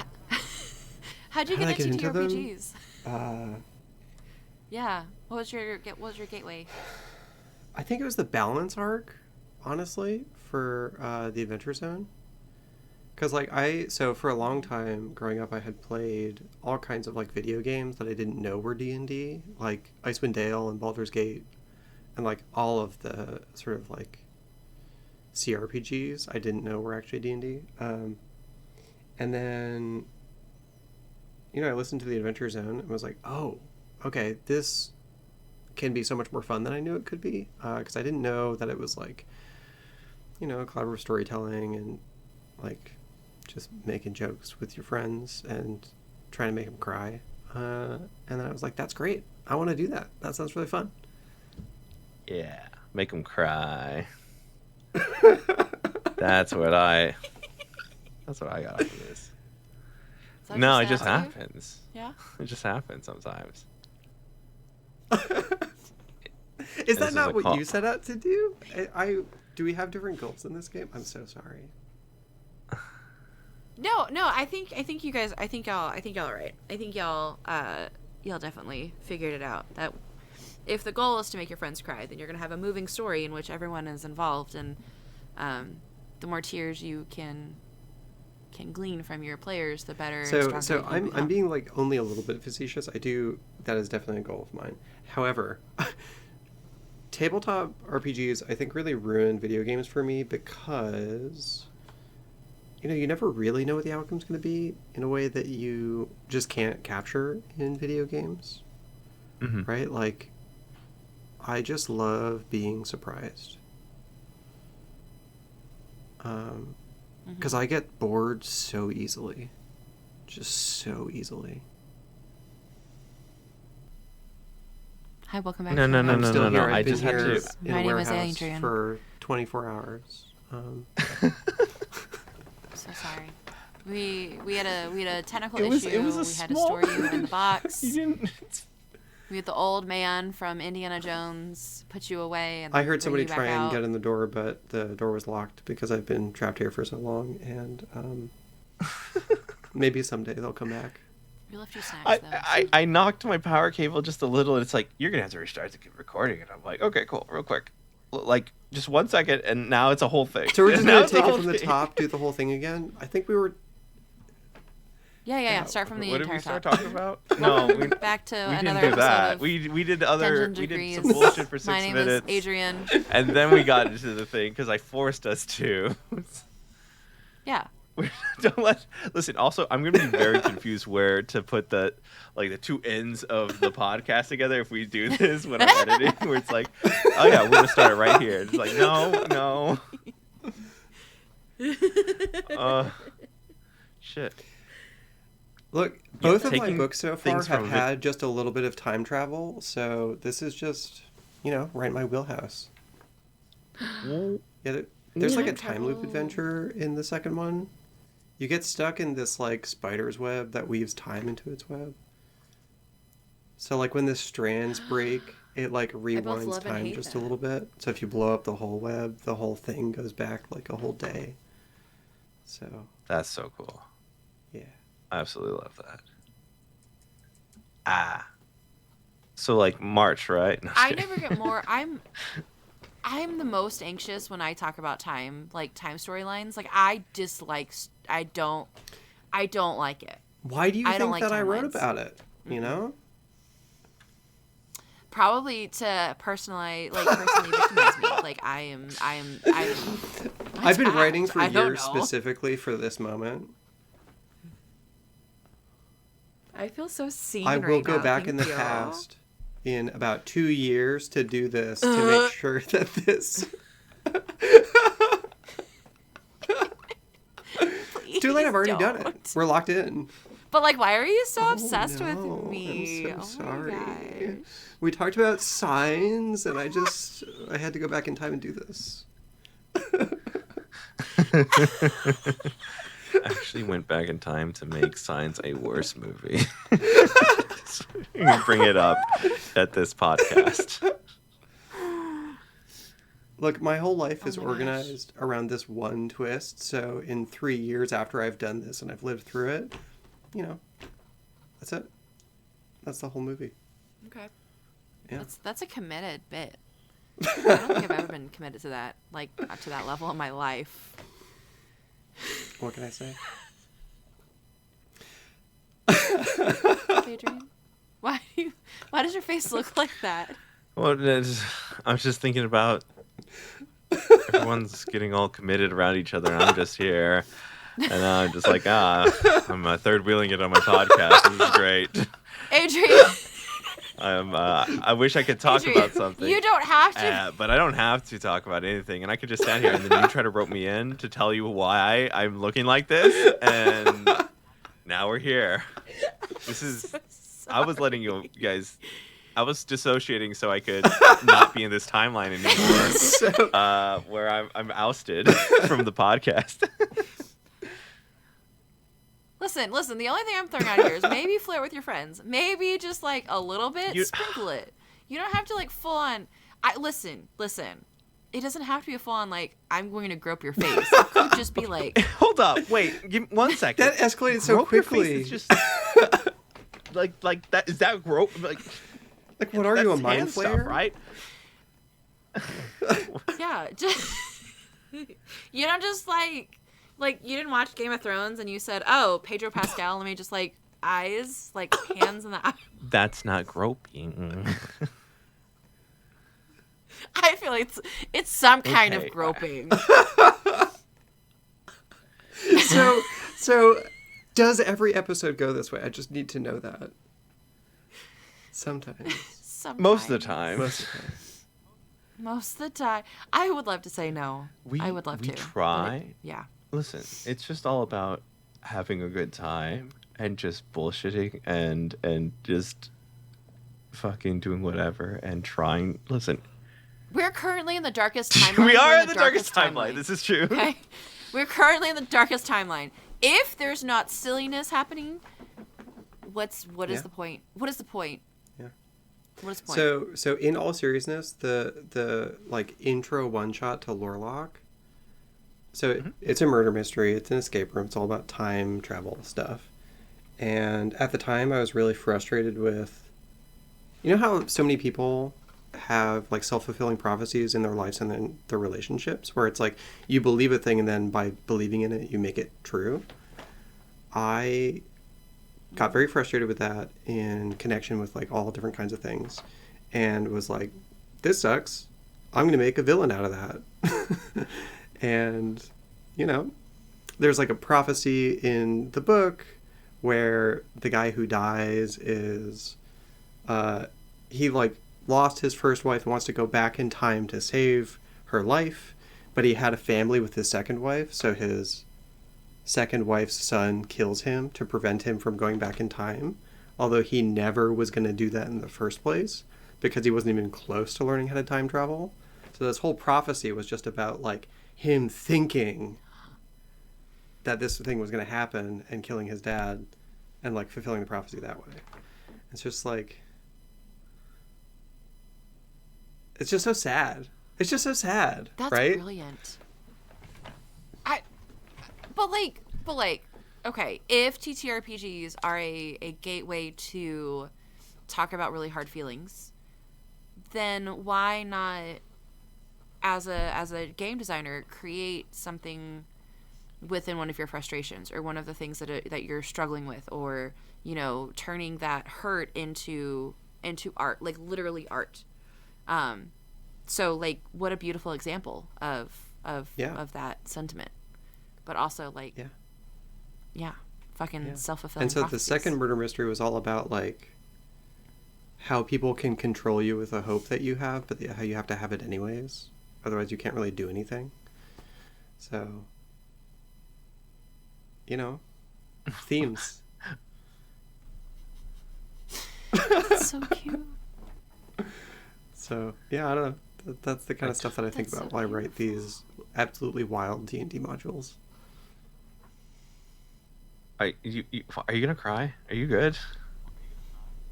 Speaker 2: How'd you
Speaker 3: How
Speaker 2: get
Speaker 3: did I
Speaker 2: into
Speaker 3: get into them?
Speaker 2: TRPGs? Yeah. What was your gateway?
Speaker 3: I think it was the balance arc, honestly, for the Adventure Zone. Because, like, so for a long time growing up, I had played all kinds of, like, video games that I didn't know were D&D, like Icewind Dale and Baldur's Gate, and, like, all of the sort of, like, CRPGs I didn't know were actually D&D. And then, I listened to the Adventure Zone and was like, oh, okay, this can be so much more fun than I knew it could be. Because I didn't know that it was, like, collaborative storytelling and, like, just making jokes with your friends and trying to make them cry. And then I was like, that's great. I want to do that. That sounds really fun.
Speaker 1: Yeah. Make them cry. That's what I got out of this.
Speaker 2: Is that
Speaker 1: No,
Speaker 2: what
Speaker 1: it
Speaker 2: you
Speaker 1: just
Speaker 2: said out to you?
Speaker 1: happens.
Speaker 2: Yeah.
Speaker 1: It just happens sometimes.
Speaker 3: Is that
Speaker 1: is
Speaker 3: not
Speaker 1: a
Speaker 3: what
Speaker 1: call.
Speaker 3: you set out to do? Do we have different goals in this game? I'm so sorry.
Speaker 2: No. I think you guys. I think y'all are right. I think y'all definitely figured it out. That if the goal is to make your friends cry, then you're gonna have a moving story in which everyone is involved, and the more tears you can glean from your players, the better. and
Speaker 3: So
Speaker 2: stronger you
Speaker 3: I'm
Speaker 2: become.
Speaker 3: being like only a little bit facetious. That is definitely a goal of mine. However, tabletop RPGs I think really ruin video games for me because you never really know what the outcome's going to be in a way that you just can't capture in video games.
Speaker 1: Mm-hmm.
Speaker 3: Right? Like, I just love being surprised. Because I get bored so easily. Just so easily.
Speaker 2: Hi, welcome back.
Speaker 1: No,
Speaker 2: to
Speaker 1: no,
Speaker 2: our
Speaker 1: no,
Speaker 3: I'm
Speaker 1: no,
Speaker 3: still
Speaker 1: no,
Speaker 3: here.
Speaker 1: no. I
Speaker 3: I've been
Speaker 1: just had
Speaker 3: here
Speaker 1: to.
Speaker 3: in
Speaker 2: My
Speaker 3: a
Speaker 2: name is
Speaker 3: warehouse
Speaker 2: Adrian.
Speaker 3: for 24 hours.
Speaker 2: So sorry. We had a technical
Speaker 1: It was
Speaker 2: issue.
Speaker 1: a
Speaker 2: We had to
Speaker 1: small
Speaker 2: store you in the box.
Speaker 1: You didn't.
Speaker 2: We had the old man from Indiana Jones put you away. And
Speaker 3: I heard
Speaker 2: bring
Speaker 3: somebody
Speaker 2: you back
Speaker 3: try and
Speaker 2: out.
Speaker 3: get in the door, but the door was locked because I've been trapped here for so long, and maybe someday they'll come back.
Speaker 2: We left you snacks, though.
Speaker 1: I knocked my power cable just a little, and it's like, you're gonna have to restart the recording, and I'm like, okay, cool, real quick, like just 1 second, and now it's a whole thing.
Speaker 3: So we're just
Speaker 1: Now
Speaker 3: gonna
Speaker 1: it's a
Speaker 3: take it
Speaker 1: whole
Speaker 3: from the
Speaker 1: thing.
Speaker 3: top, do the whole thing again. I think we were.
Speaker 2: Yeah. Start from the
Speaker 1: What did
Speaker 2: entire
Speaker 1: we start
Speaker 2: top.
Speaker 1: talking about? No, we
Speaker 2: Back to
Speaker 1: we
Speaker 2: another
Speaker 1: didn't do that.
Speaker 2: episode of
Speaker 1: We did
Speaker 2: Dungeons
Speaker 1: we did
Speaker 2: Degrees.
Speaker 1: some bullshit for 6
Speaker 2: My name
Speaker 1: minutes.
Speaker 2: is Adrian.
Speaker 1: And then we got into the thing because I forced us to.
Speaker 2: Yeah.
Speaker 1: Listen. Also, I'm gonna be very confused where to put the two ends of the podcast together if we do this when I'm editing. Where it's like, oh yeah, we're gonna start it right here. It's like, no. Shit.
Speaker 3: Look, both of my
Speaker 1: taking
Speaker 3: books so far
Speaker 1: things
Speaker 3: have
Speaker 1: from
Speaker 3: had just a little bit of time travel, so this is just, right in my wheelhouse. Yeah, there's like a time loop adventure in the second one. You get stuck in this like spider's web that weaves time into its web. So like when the strands break, it like rewinds time just a little bit. So if you blow up the whole web, the whole thing goes back like a whole day. So
Speaker 1: That's so cool.
Speaker 3: yeah.
Speaker 1: I absolutely love that. So like March, right? No,
Speaker 2: I never get more. I'm the most anxious when I talk about time storylines. Like I don't like it.
Speaker 3: Why do you think
Speaker 2: like
Speaker 3: that I wrote
Speaker 2: timelines.
Speaker 3: about it? You know?
Speaker 2: Probably to personally victimize me. Like
Speaker 3: I've been writing for
Speaker 2: I don't
Speaker 3: years
Speaker 2: know.
Speaker 3: specifically for this moment.
Speaker 2: I feel so seen.
Speaker 3: I will
Speaker 2: right
Speaker 3: go
Speaker 2: now.
Speaker 3: back in the
Speaker 2: Thank you.
Speaker 3: past in about 2 years to do this to make sure that this. It's too late. I've already done it.
Speaker 2: don't.
Speaker 3: We're locked in.
Speaker 2: But like, why are you so obsessed with
Speaker 3: no,
Speaker 2: me?
Speaker 3: I'm so
Speaker 2: Oh my
Speaker 3: sorry.
Speaker 2: gosh.
Speaker 3: We talked about signs, and I had to go back in time and do this.
Speaker 1: I actually went back in time to make Signs a worse movie. You can bring it up at this podcast.
Speaker 3: Look, my whole life is
Speaker 2: my gosh.
Speaker 3: organized around this one twist. So in 3 years after I've done this and I've lived through it, that's it. That's the whole movie.
Speaker 2: Okay.
Speaker 3: Yeah.
Speaker 2: That's a committed bit. I don't think I've ever been committed to that, like up to that level in my life.
Speaker 3: What can I say?
Speaker 2: Adrian, why does your face look like that?
Speaker 1: Well, I was just thinking about everyone's getting all committed around each other, and I'm just here. And I'm just like, I'm third wheeling it on my podcast. This is great.
Speaker 2: Adrian,
Speaker 1: I wish I could talk
Speaker 2: Adrian,
Speaker 1: about something.
Speaker 2: you don't have to.
Speaker 1: But I don't have to talk about anything, and I could just stand here and then you try to rope me in to tell you why I'm looking like this, and now we're here. This is. I was letting you guys. I was dissociating so I could not be in this timeline anymore, where I'm ousted from the podcast.
Speaker 2: Listen. The only thing I'm throwing out here is maybe flirt with your friends. Maybe just like a little bit, sprinkle it. You don't have to like full on. Listen. It doesn't have to be a full on like I'm going to grope your face. It could just be like.
Speaker 1: Hold up, wait, give me 1 second.
Speaker 3: That escalated so
Speaker 1: Grope your
Speaker 3: quickly.
Speaker 1: face is just like that. Is that grope? Like
Speaker 3: what are you, a
Speaker 1: that's
Speaker 3: mind
Speaker 1: hand
Speaker 3: flayer?
Speaker 1: stuff, right?
Speaker 2: Yeah, just you don't just like you didn't watch Game of Thrones and you said, "Oh, Pedro Pascal, let me just like eyes, like hands in the eye."
Speaker 1: That's not groping.
Speaker 2: I feel like it's some kind
Speaker 1: Okay.
Speaker 2: of groping.
Speaker 3: So does every episode go this way? I just need to know that. Sometimes.
Speaker 1: Most of the time.
Speaker 2: Most of the time. I would love to say no. I would love
Speaker 1: we
Speaker 2: to.
Speaker 1: try.
Speaker 2: Yeah.
Speaker 1: Listen, it's just all about having a good time and just bullshitting and just fucking doing whatever and trying. Listen,
Speaker 2: We're currently in the darkest timeline.
Speaker 1: we
Speaker 2: We're
Speaker 1: are in the darkest timeline. This is true.
Speaker 2: Okay? We're currently in the darkest timeline. If there's not silliness happening, what is the point? What is the point?
Speaker 3: Yeah.
Speaker 2: What is the point?
Speaker 3: So in all seriousness, the like intro one shot to Lorelock. So it's a murder mystery. It's an escape room. It's all about time travel stuff. And at the time, I was really frustrated with, how so many people have like self-fulfilling prophecies in their lives and then their relationships, where it's like you believe a thing and then by believing in it, you make it true. I got very frustrated with that in connection with like all different kinds of things, and was like, this sucks. I'm going to make a villain out of that. And, you know, there's like a prophecy in the book where the guy who dies is, he like lost his first wife and wants to go back in time to save her life, but he had a family with his second wife, so his second wife's son kills him to prevent him from going back in time, although he never was going to do that in the first place because he wasn't even close to learning how to time travel. So this whole prophecy was just about like him thinking that this thing was going to happen and killing his dad and like fulfilling the prophecy that way. It's just like, it's just so sad. It's just so sad.
Speaker 2: That's
Speaker 3: right?
Speaker 2: Brilliant. But like, okay, if TTRPGs are a gateway to talk about really hard feelings, then why not, as a game designer, create something within one of your frustrations or one of the things that you're struggling with, or, you know, turning that hurt into art, like literally art. So like, what a beautiful example of that sentiment, but also like, fucking self-fulfilling
Speaker 3: And so
Speaker 2: prophecies.
Speaker 3: the second murder mystery was all about like how people can control you with a hope that you have, but how you have to have it anyways. Otherwise you can't really do anything. So, you know, themes.
Speaker 2: That's so cute.
Speaker 3: So, yeah, I don't know. That's the kind of stuff that I think
Speaker 2: That's
Speaker 3: about
Speaker 2: so
Speaker 3: while I write these absolutely wild D&D modules.
Speaker 1: Are you gonna cry? Are you good?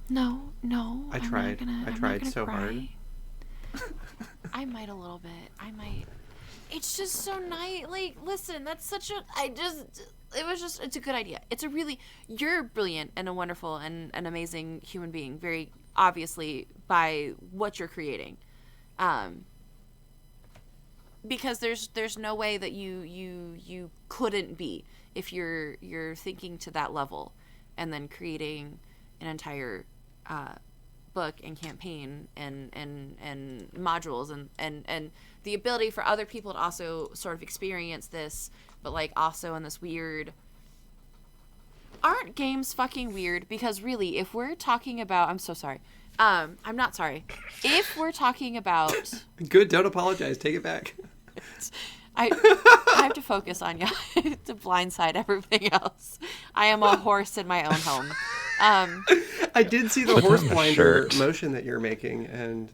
Speaker 2: No,
Speaker 3: I
Speaker 2: I'm
Speaker 3: tried.
Speaker 2: Not gonna,
Speaker 3: I
Speaker 2: I'm
Speaker 3: tried
Speaker 2: not gonna
Speaker 3: so
Speaker 2: cry.
Speaker 3: hard.
Speaker 2: I might a little bit. I might. It's just so nice. Like, listen, that's such a. It's a good idea. You're brilliant and a wonderful and an amazing human being, very obviously by what you're creating. Because there's no way that you couldn't be if you're thinking to that level, and then creating an entire book and campaign and modules and the ability for other people to also sort of experience this, but like also in this weird. Aren't games fucking weird? Because really, if we're talking about, I'm so sorry. I'm not sorry. If we're talking about,
Speaker 3: Good, don't apologize. Take it back.
Speaker 2: I have to focus on y'all to blindside everything else. I am a horse in my own home.
Speaker 3: I did see the
Speaker 1: Put
Speaker 3: horse
Speaker 1: on a
Speaker 3: blinder
Speaker 1: shirt.
Speaker 3: motion that you're making, and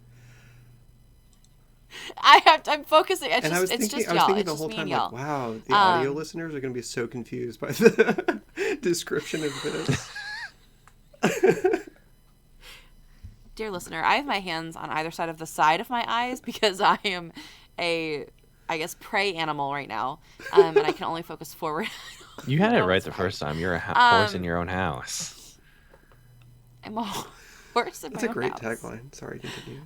Speaker 2: I'm focusing. It's
Speaker 3: I
Speaker 2: just,
Speaker 3: was
Speaker 2: it's
Speaker 3: thinking,
Speaker 2: just
Speaker 3: I was
Speaker 2: y'all.
Speaker 3: thinking
Speaker 2: It's
Speaker 3: the
Speaker 2: just
Speaker 3: whole
Speaker 2: me
Speaker 3: time,
Speaker 2: and
Speaker 3: like,
Speaker 2: y'all.
Speaker 3: wow, the audio listeners are going to be so confused by the description of this.
Speaker 2: Dear listener, I have my hands on either side of the side of my eyes because I am I guess, prey animal right now, and I can only focus forward.
Speaker 1: You had it right the first time. You're a horse in your own house.
Speaker 2: I'm a horse in my
Speaker 3: That's a
Speaker 2: own
Speaker 3: great
Speaker 2: house.
Speaker 3: tagline. Sorry, continue.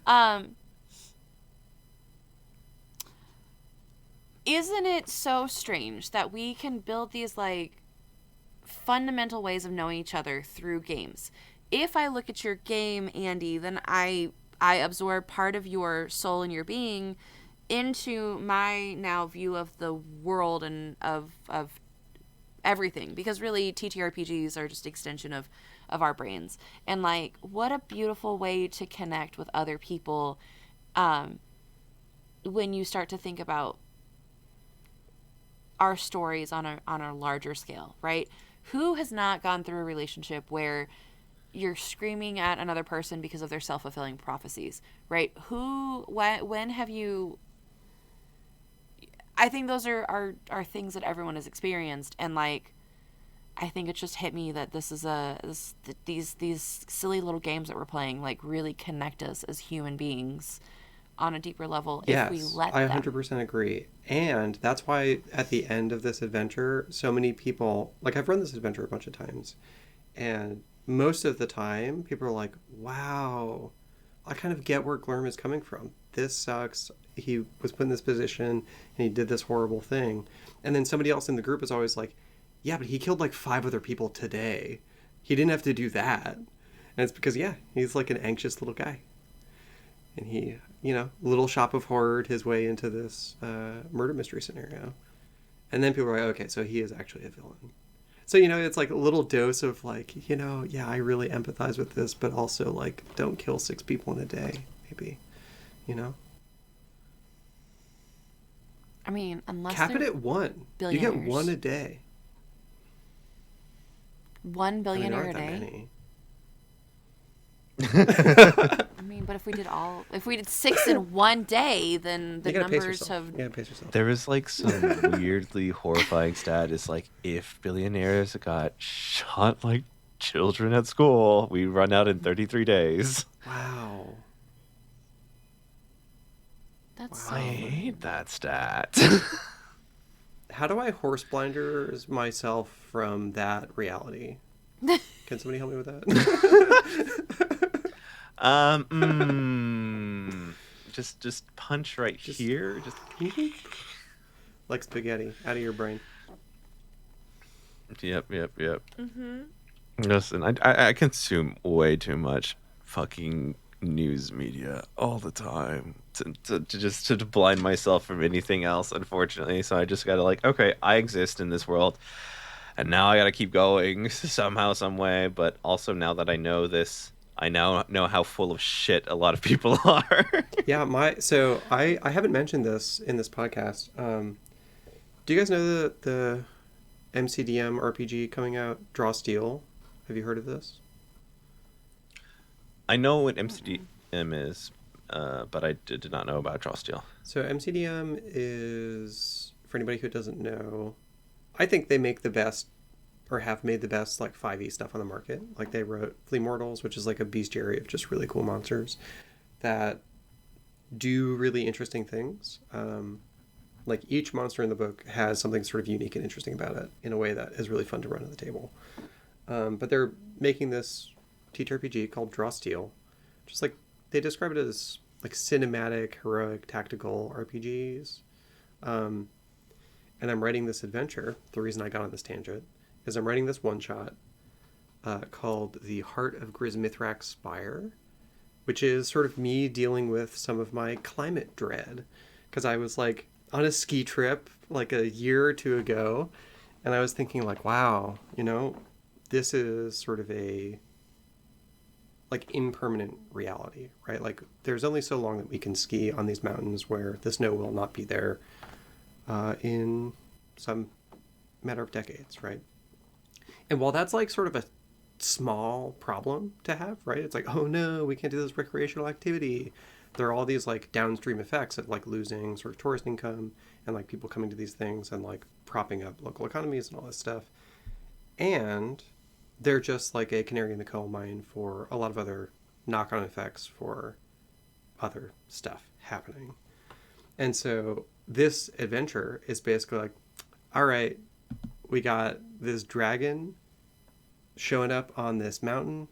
Speaker 2: Isn't it so strange that we can build these like fundamental ways of knowing each other through games? If I look at your game, Andie, then I absorb part of your soul and your being into my now view of the world and of everything, because really TTRPGs are just extension of our brains. And like, what a beautiful way to connect with other people when you start to think about our stories on a larger scale, right? Who has not gone through a relationship where you're screaming at another person because of their self-fulfilling prophecies, right? When have you? I think those are things that everyone has experienced, and like, I think it just hit me that these silly little games that we're playing like really connect us as human beings on a deeper level if we let them.
Speaker 3: I 100% agree. And that's why at the end of this adventure, so many people, like, I've run this adventure a bunch of times, and most of the time people are like, wow, I kind of get where Glurm is coming from. This sucks. He was put in this position and he did this horrible thing. And then somebody else in the group is always like, yeah, but he killed like 5 other people today. he didn't have to do that. And it's because, yeah, he's like an anxious little guy. And he, little shop of horror his way into this murder mystery scenario. And then people are like, okay, so he is actually a villain. So, it's like a little dose of like, yeah, I really empathize with this, but also like, don't kill 6 people in a day, maybe,
Speaker 2: I mean, unless
Speaker 3: cap it at 1. You get 1 a day.
Speaker 2: 1 billionaire a day?
Speaker 3: Many.
Speaker 2: I mean, but if we did 6 in 1 day, then the numbers have.
Speaker 3: Yeah, pace yourself.
Speaker 1: There was like some weirdly horrifying stat. It's like if billionaires got shot like children at school, we run out in 33 days.
Speaker 3: Wow.
Speaker 2: That's
Speaker 1: I hate that stat.
Speaker 3: How do I horse blinders myself from that reality? Can somebody help me with that?
Speaker 1: Just punch right here. Just
Speaker 3: like spaghetti out of your brain.
Speaker 1: Yep. Mm-hmm. Listen, I consume way too much fucking news media all the time to blind myself from anything else, unfortunately. So I just gotta like, okay, I exist in this world, and now I gotta keep going somehow, some way. But also now that I know this, I now know how full of shit a lot of people are.
Speaker 3: Yeah, so I haven't mentioned this in this podcast. Do you guys know the MCDM RPG coming out, Draw Steel? Have you heard of this?
Speaker 1: I know what MCDM is, but I did not know about Draw Steel.
Speaker 3: So MCDM is, for anybody who doesn't know, I think they make the best, or have made the best, like 5e stuff on the market. Like they wrote Flea Mortals, which is like a bestiary of just really cool monsters that do really interesting things. Like each monster in the book has something sort of unique and interesting about it in a way that is really fun to run at the table. But they're making this TTRPG called Draw Steel. Just like they describe it as like cinematic, heroic, tactical RPGs. And I'm writing this adventure. The reason I got on this tangent is I'm writing this one-shot called The Heart of Grismithrak's Spire, which is sort of me dealing with some of my climate dread. Because I was like on a ski trip like a year or 2 ago, and I was thinking like, wow, this is sort of a like impermanent reality, right? Like there's only so long that we can ski on these mountains where the snow will not be there in some matter of decades, right? And while that's like sort of a small problem to have, right? It's like, oh no, we can't do this recreational activity. There are all these like downstream effects of like losing sort of tourist income and like people coming to these things and like propping up local economies and all this stuff. And they're just like a canary in the coal mine for a lot of other knock-on effects for other stuff happening. And so this adventure is basically like, all right, we got this dragon showing up on this mountain,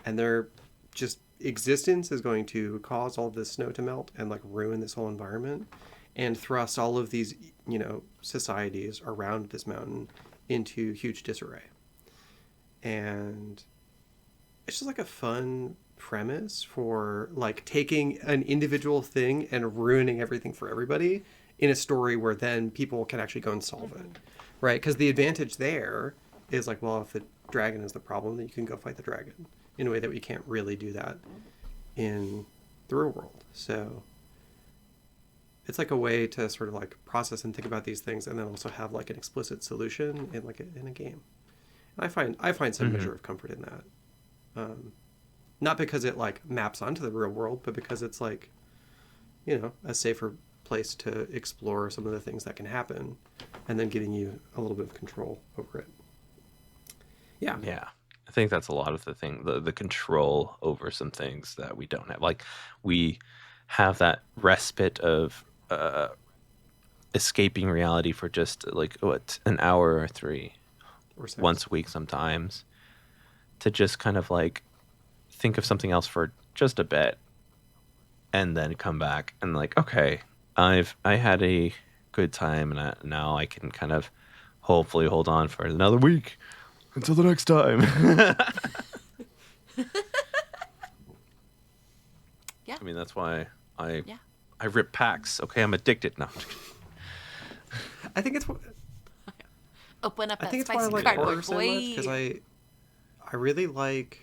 Speaker 3: and their just existence is going to cause all of this snow to melt and like ruin this whole environment and thrust all of these, societies around this mountain into huge disarray. And it's just like a fun premise for like taking an individual thing and ruining everything for everybody in a story where then people can actually go and solve it, right? Because the advantage there is like, well, if the dragon is the problem, then you can go fight the dragon in a way that we can't really do that in the real world. So it's like a way to sort of like process and think about these things and then also have like an explicit solution in like in a game. I find some measure of comfort in that, not because it like maps onto the real world, but because it's like, a safer place to explore some of the things that can happen, and then giving you a little bit of control over it. Yeah.
Speaker 1: I think that's a lot of the thing, the control over some things that we don't have. Like we have that respite of escaping reality for just like an hour or 3. Once a week sometimes, to just kind of like think of something else for just a bit and then come back and like, okay, I had a good time and now I can kind of hopefully hold on for another week Until the next time.
Speaker 2: Yeah.
Speaker 1: I mean, that's why I
Speaker 2: Yeah.
Speaker 1: rip packs. Okay, I'm addicted. No.
Speaker 3: I think it's
Speaker 2: Open up
Speaker 3: I
Speaker 2: that
Speaker 3: think it's why I
Speaker 2: spicy
Speaker 3: like
Speaker 2: cardboard,
Speaker 3: horror so
Speaker 2: boy.
Speaker 3: much, because I really like,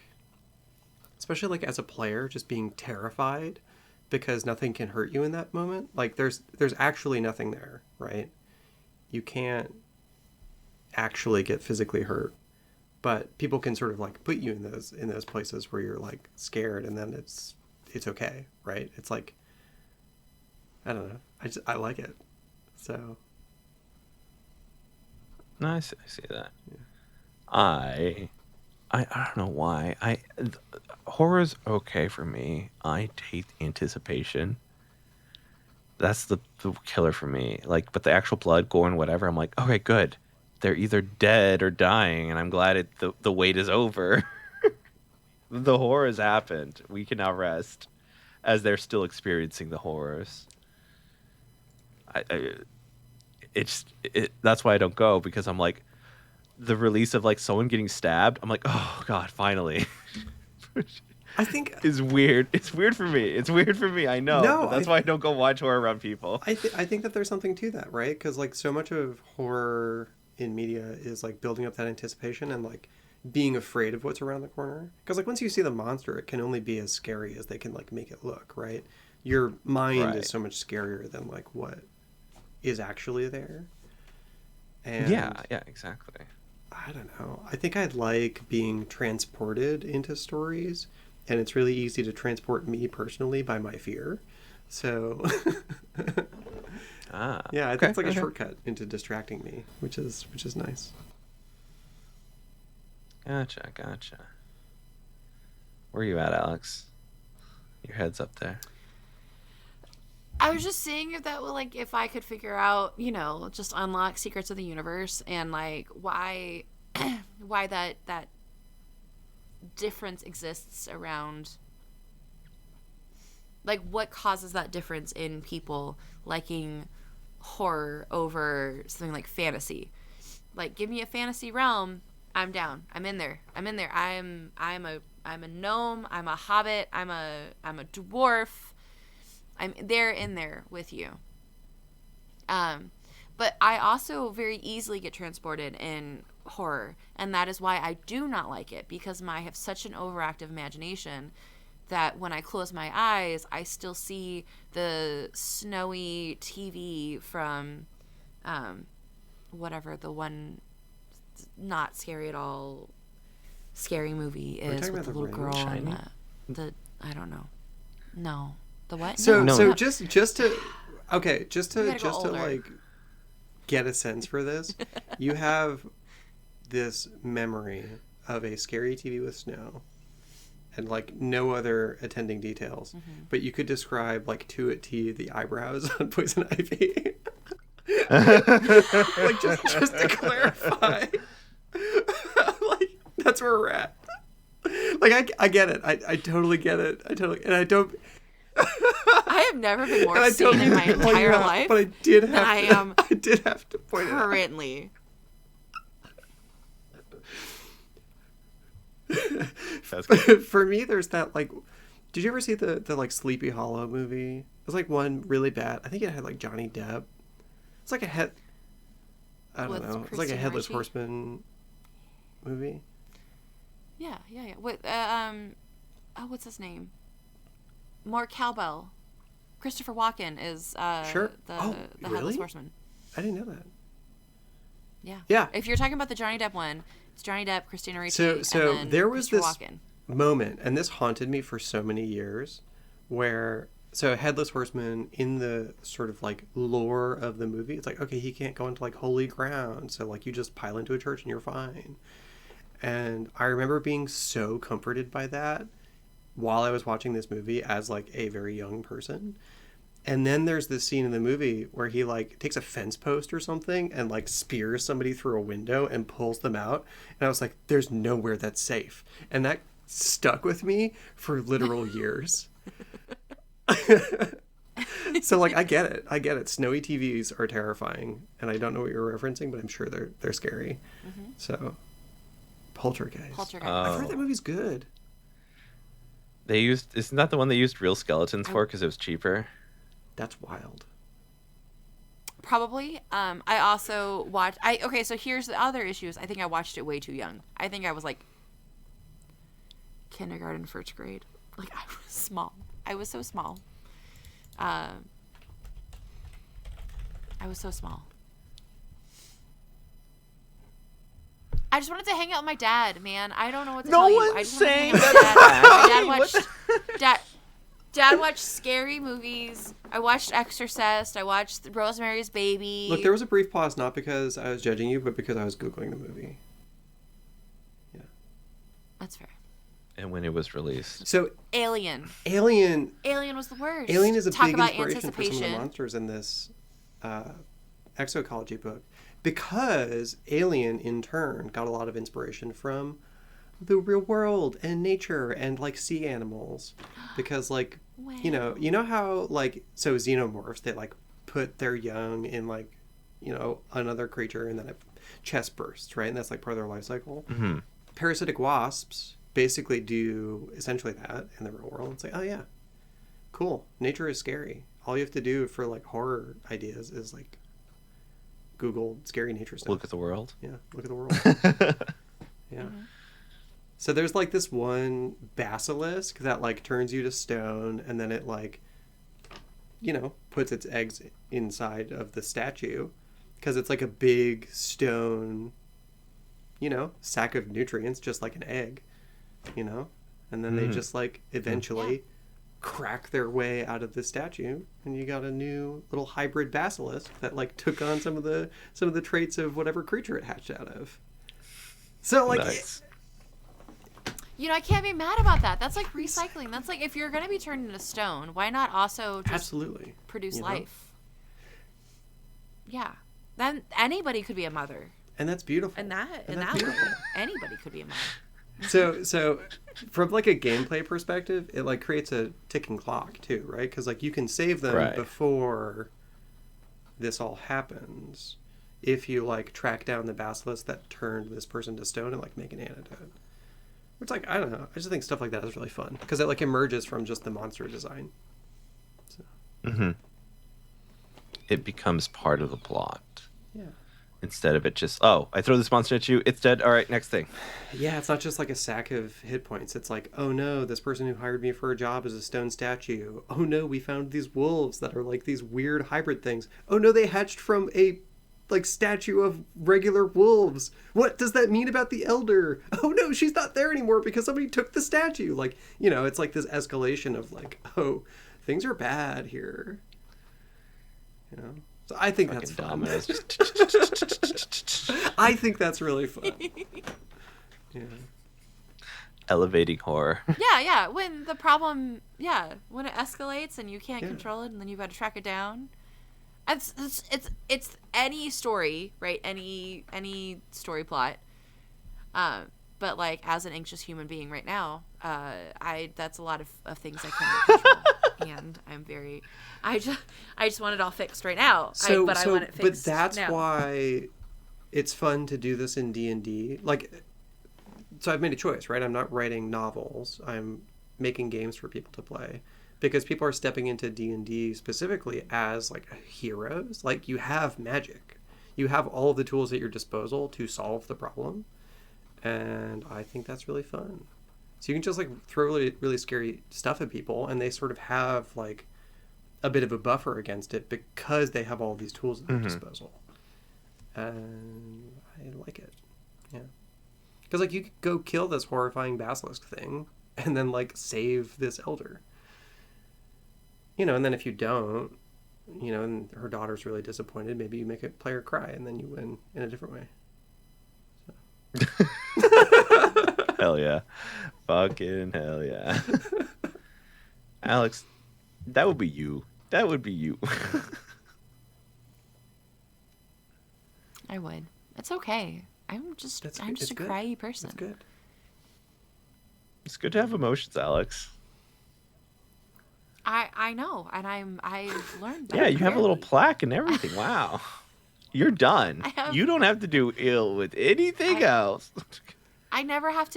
Speaker 3: especially like as a player, just being terrified because nothing can hurt you in that moment. Like there's actually nothing there, right? You can't actually get physically hurt, but people can sort of like put you in those places where you're like scared, and then it's okay, right? It's like, I don't know. I like it. So
Speaker 1: No, I see that. Yeah. I don't know why. Horror's okay for me. I hate anticipation. That's the killer for me. Like, but the actual blood, gore, and whatever, I'm like, okay, good. They're either dead or dying, and I'm glad the wait is over. The horror has happened. We can now rest, as they're still experiencing the horrors. That's why I don't go, because I'm like, the release of like someone getting stabbed, I'm like, oh god, finally.
Speaker 3: I think
Speaker 1: is weird. It's weird for me. I know.
Speaker 3: No,
Speaker 1: but that's why I don't go watch horror around people.
Speaker 3: I think that there's something to that, right? Because like so much of horror in media is like building up that anticipation and like being afraid of what's around the corner. Because like once you see the monster, it can only be as scary as they can like make it look, right? Your mind is so much scarier than like what is actually there. And
Speaker 1: yeah, exactly.
Speaker 3: I don't know. I think I'd like being transported into stories, and it's really easy to transport me personally by my fear. So yeah, I think it's like a shortcut into distracting me, which is nice.
Speaker 1: Gotcha. Where are you at, Alex? Your head's up there.
Speaker 2: I was just seeing if that would, like, if I could figure out, you know, just unlock secrets of the universe and like why that difference exists around, like what causes that difference in people liking horror over something like fantasy. Like, give me a fantasy realm, I'm down. I'm in there. I'm a gnome, I'm a hobbit, I'm a dwarf. I'm there in there with you. But I also very easily get transported in horror, and that is why I do not like it, because I have such an overactive imagination that when I close my eyes, I still see the snowy TV from whatever the one not scary at all scary movie is with the little girl and the I don't know. No. The what?
Speaker 3: So
Speaker 2: no.
Speaker 3: So just to like get a sense for this, you have this memory of a scary TV with snow and like no other attending details, but you could describe like to a T the eyebrows on Poison Ivy. Like just to clarify, like that's where we're at. Like I get it. I totally get it. And I don't.
Speaker 2: I have never been more seen in my entire life.
Speaker 3: But I did have to point
Speaker 2: currently.
Speaker 3: For me, there's that like. Did you ever see the like Sleepy Hollow movie? It was like one really bad. I think it had like Johnny Depp. It's like I don't know. It's like a Headless Horseman movie.
Speaker 2: Yeah. What? What's his name? Mark Cowbell. Christopher Walken is
Speaker 3: sure.
Speaker 2: the Headless Horseman.
Speaker 3: I didn't know that.
Speaker 2: Yeah. If you're talking about the Johnny Depp one, it's Johnny Depp, Christina Ricci,
Speaker 3: so
Speaker 2: and then
Speaker 3: there was this
Speaker 2: Walken.
Speaker 3: Moment, and this haunted me for so many years, where Headless Horseman, in the sort of like lore of the movie, it's like, okay, he can't go into like holy ground, so like you just pile into a church and you're fine. And I remember being so comforted by that while I was watching this movie as like a very young person. And then there's this scene in the movie where he like takes a fence post or something and like spears somebody through a window and pulls them out. And I was like, there's nowhere that's safe. And that stuck with me for literal years. So like I get it. Snowy TVs are terrifying, and I don't know what you're referencing, but I'm sure they're scary. So Poltergeist.
Speaker 2: Poltergeist.
Speaker 3: I've heard
Speaker 1: Oh.
Speaker 3: that movie's good.
Speaker 1: Isn't that the one they used real skeletons for because it was cheaper?
Speaker 3: That's wild.
Speaker 2: Probably. I also watched. Okay. So here's the other issues. I think I watched it way too young. I think I was like kindergarten, first grade. Like I was small. I was so small. I was so small. I just wanted to hang out with my dad, man. I don't know what to
Speaker 1: No
Speaker 2: tell you.
Speaker 1: one's
Speaker 2: I just wanted to hang
Speaker 1: saying
Speaker 2: out with my dad. My dad
Speaker 1: What
Speaker 2: watched. Dad watched scary movies. I watched Exorcist. I watched Rosemary's Baby.
Speaker 3: Look, there was a brief pause, not because I was judging you, but because I was Googling the movie. Yeah.
Speaker 2: That's fair.
Speaker 1: And when it was released.
Speaker 3: So,
Speaker 2: Alien.
Speaker 3: Alien
Speaker 2: Was the worst.
Speaker 3: Alien is a
Speaker 2: Talk
Speaker 3: big
Speaker 2: about
Speaker 3: inspiration for some of the
Speaker 2: anticipation.
Speaker 3: monsters in this Exoecology book. Because Alien, in turn, got a lot of inspiration from the real world and nature and, like, sea animals. Because, like, you know how, like, so xenomorphs, they, like, put their young in, like, you know, another creature and then it chest bursts, right? And that's, like, part of their life cycle.
Speaker 1: Mm-hmm.
Speaker 3: Parasitic wasps basically do essentially that in the real world. It's like, oh yeah, cool. Nature is scary. All you have to do for like horror ideas is like Google scary nature stuff.
Speaker 1: Look at the world.
Speaker 3: Yeah, look at the world. Yeah.
Speaker 2: Mm-hmm.
Speaker 3: So there's like this one basilisk that like turns you to stone and then it like, you know, puts its eggs inside of the statue because it's like a big stone, you know, sack of nutrients, just like an egg, you know, and then they just like eventually crack their way out of the statue, and you got a new little hybrid basilisk that like took on some of the traits of whatever creature it hatched out of. So like,
Speaker 1: Nice.
Speaker 2: You know, I can't be mad about that. That's like recycling. That's like if you're going to be turned into stone, why not also just
Speaker 3: absolutely
Speaker 2: produce
Speaker 3: you know?
Speaker 2: life? Yeah. Then anybody could be a mother.
Speaker 3: And that's beautiful.
Speaker 2: And that
Speaker 3: that's
Speaker 2: way,
Speaker 3: beautiful.
Speaker 2: anybody could be a mother.
Speaker 3: So from like a gameplay perspective, it like creates a ticking clock too, right? Because like you can save them
Speaker 1: Right.
Speaker 3: before this all happens if you like track down the basilisk that turned this person to stone and like make an antidote. Which like I don't know, I just think stuff like that is really fun because it like emerges from just the monster design. So,
Speaker 1: Mm-hmm. It becomes part of the plot.
Speaker 3: yeah.
Speaker 1: Instead of it just, oh, I throw this monster at you, it's dead, all right, next thing.
Speaker 3: Yeah, it's not just like a sack of hit points. It's like, oh no, this person who hired me for a job is a stone statue. Oh no, we found these wolves that are like these weird hybrid things. Oh no, they hatched from a like statue of regular wolves. What does that mean about the elder? Oh no, she's not there anymore because somebody took the statue. Like, you know, it's like this escalation of like, oh, things are bad here. You know? So I think that's
Speaker 1: Fucking
Speaker 3: fun.
Speaker 1: dominoes.
Speaker 3: I think that's really fun. Yeah.
Speaker 1: Elevating horror.
Speaker 2: Yeah. When the problem, when it escalates and you can't
Speaker 3: Yeah.
Speaker 2: control it, and then you've got to track it down. It's any story, right? Any story plot. But like as an anxious human being right now, that's a lot of things I can't control, and I just want it all fixed right now. I want it fixed.
Speaker 3: But that's
Speaker 2: now.
Speaker 3: why it's fun to do this in D&D. Like, so I've made a choice, right? I'm not writing novels. I'm making games for people to play because people are stepping into D&D specifically as like heroes. Like you have magic, you have all of the tools at your disposal to solve the problem, and I think that's really fun. So you can just like throw really, really scary stuff at people, and they sort of have like a bit of a buffer against it because they have all these tools at their disposal. And I like it. Yeah. Because like you could go kill this horrifying basilisk thing and then like save this elder. You know, and then if you don't, you know, and her daughter's really disappointed, maybe you make a player cry and then you win in a different way.
Speaker 1: Hell yeah. Fucking hell yeah. Alex, that would be you. That would be you.
Speaker 2: I would. It's okay. I'm just
Speaker 3: It's
Speaker 2: a
Speaker 3: good.
Speaker 2: cryy person.
Speaker 3: That's good.
Speaker 1: It's good to have emotions, Alex.
Speaker 2: I know, and I've learned that.
Speaker 1: Yeah, you have a little
Speaker 2: clearly.
Speaker 1: plaque and everything. Wow. You're done.
Speaker 2: I have-
Speaker 1: You don't have to do ill with anything else.
Speaker 2: I never have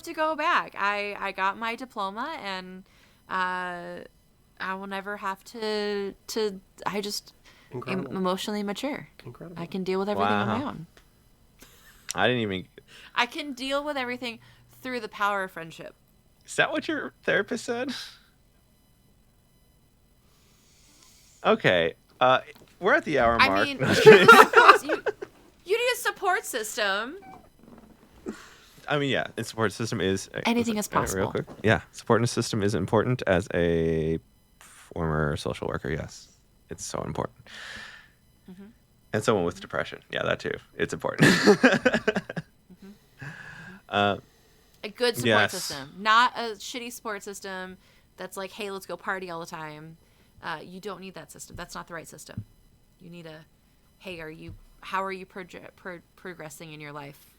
Speaker 2: to go back. I got my diploma, and I will never have to I just am
Speaker 3: Incredible.
Speaker 2: emotionally mature.
Speaker 3: Incredible.
Speaker 2: I can deal with everything on my
Speaker 1: Wow.
Speaker 2: own.
Speaker 1: I didn't even.
Speaker 2: I can deal with everything through the power of friendship.
Speaker 1: Is that what your therapist said? Okay. We're at the hour
Speaker 2: I
Speaker 1: mark.
Speaker 2: mean,
Speaker 1: No, I'm kidding.
Speaker 2: you need a support system.
Speaker 1: I mean, yeah, the support system is
Speaker 2: Anything is
Speaker 1: Real
Speaker 2: possible.
Speaker 1: quick, yeah, support system is important. As a former social worker, yes, it's so important.
Speaker 2: Mm-hmm.
Speaker 1: And someone with depression, yeah, that too, it's important.
Speaker 2: A good support
Speaker 1: Yes.
Speaker 2: system, not a shitty support system that's like, hey, let's go party all the time. You don't need that system. That's not the right system. You need a, hey, how are you progressing in your life?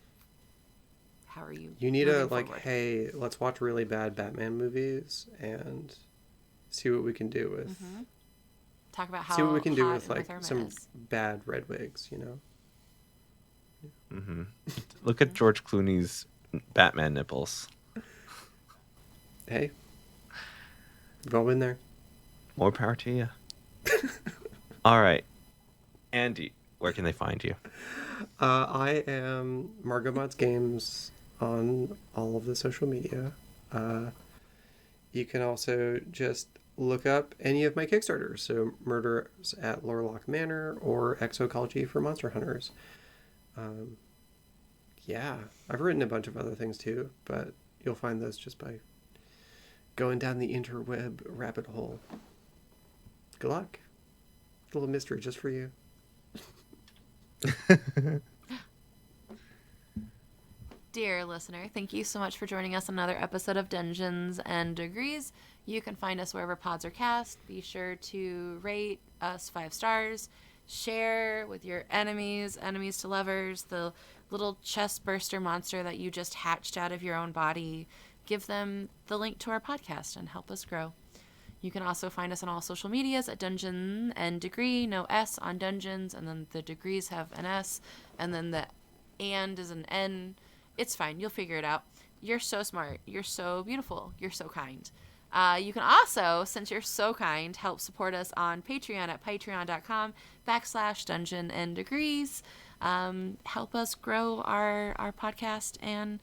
Speaker 2: How are you?
Speaker 3: You need
Speaker 2: moving
Speaker 3: a like,
Speaker 2: forward?
Speaker 3: hey, let's watch really bad Batman movies and see what we can do with.
Speaker 2: Mm-hmm. Talk about how
Speaker 3: See what we can do
Speaker 2: hot
Speaker 3: with
Speaker 2: Uma
Speaker 3: like
Speaker 2: Thurman
Speaker 3: some
Speaker 2: is.
Speaker 3: bad red wigs, you know.
Speaker 1: Hmm. Look at George Clooney's Batman nipples.
Speaker 3: Hey, we've all been there.
Speaker 1: More power to you. All right, Andie, where can they find you?
Speaker 3: I am MargoModsGames on all of the social media. You can also just look up any of my Kickstarters. So Murders at Lorlock Manor or Exoecology for Monster Hunters. Yeah, I've written a bunch of other things too, but you'll find those just by going down the interweb rabbit hole. Good luck. A little mystery just for you.
Speaker 2: Dear listener, thank you so much for joining us on another episode of Dungeons and Degrees. You can find us wherever pods are cast. Be sure to rate us 5 stars. Share with your enemies to lovers, the little chest burster monster that you just hatched out of your own body. Give them the link to our podcast and help us grow. You can also find us on all social medias at Dungeon and Degree, no S on Dungeons, and then the degrees have an S, and then the and is an N. It's fine. You'll figure it out. You're so smart. You're so beautiful. You're so kind. You can also, since you're so kind, help support us on Patreon at patreon.com/Dungeon and Degrees. Help us grow our podcast and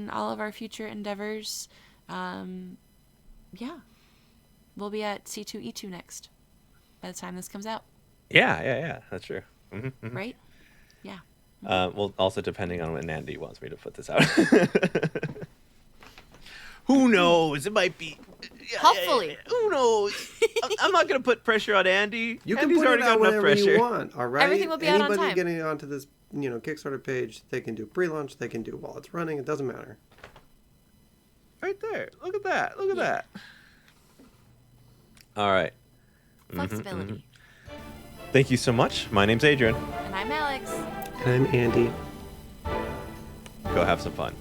Speaker 2: all of our future endeavors. Yeah. We'll be at C2E2 next by the time this comes out.
Speaker 1: Yeah, that's true. Mm-hmm.
Speaker 2: Right? Yeah.
Speaker 1: Well, also depending on when Andie wants me to put this out. Who knows? It might be.
Speaker 2: Hopefully.
Speaker 1: Who knows? I'm not going to put pressure on Andie.
Speaker 3: You can
Speaker 1: Andie's
Speaker 3: put it
Speaker 1: already
Speaker 3: out
Speaker 1: got enough
Speaker 3: whenever
Speaker 1: pressure.
Speaker 3: you want, all right?
Speaker 2: Everything will be out on
Speaker 3: Anybody
Speaker 2: time.
Speaker 3: getting onto this, Kickstarter page, they can do pre-launch, they can do while it's running. It doesn't matter.
Speaker 1: Right there. Look at that. Look at that. All right.
Speaker 2: Flexibility.
Speaker 1: Thank you so much. My name's Adrian.
Speaker 2: And I'm Alex.
Speaker 3: And I'm Andie.
Speaker 1: Go have some fun.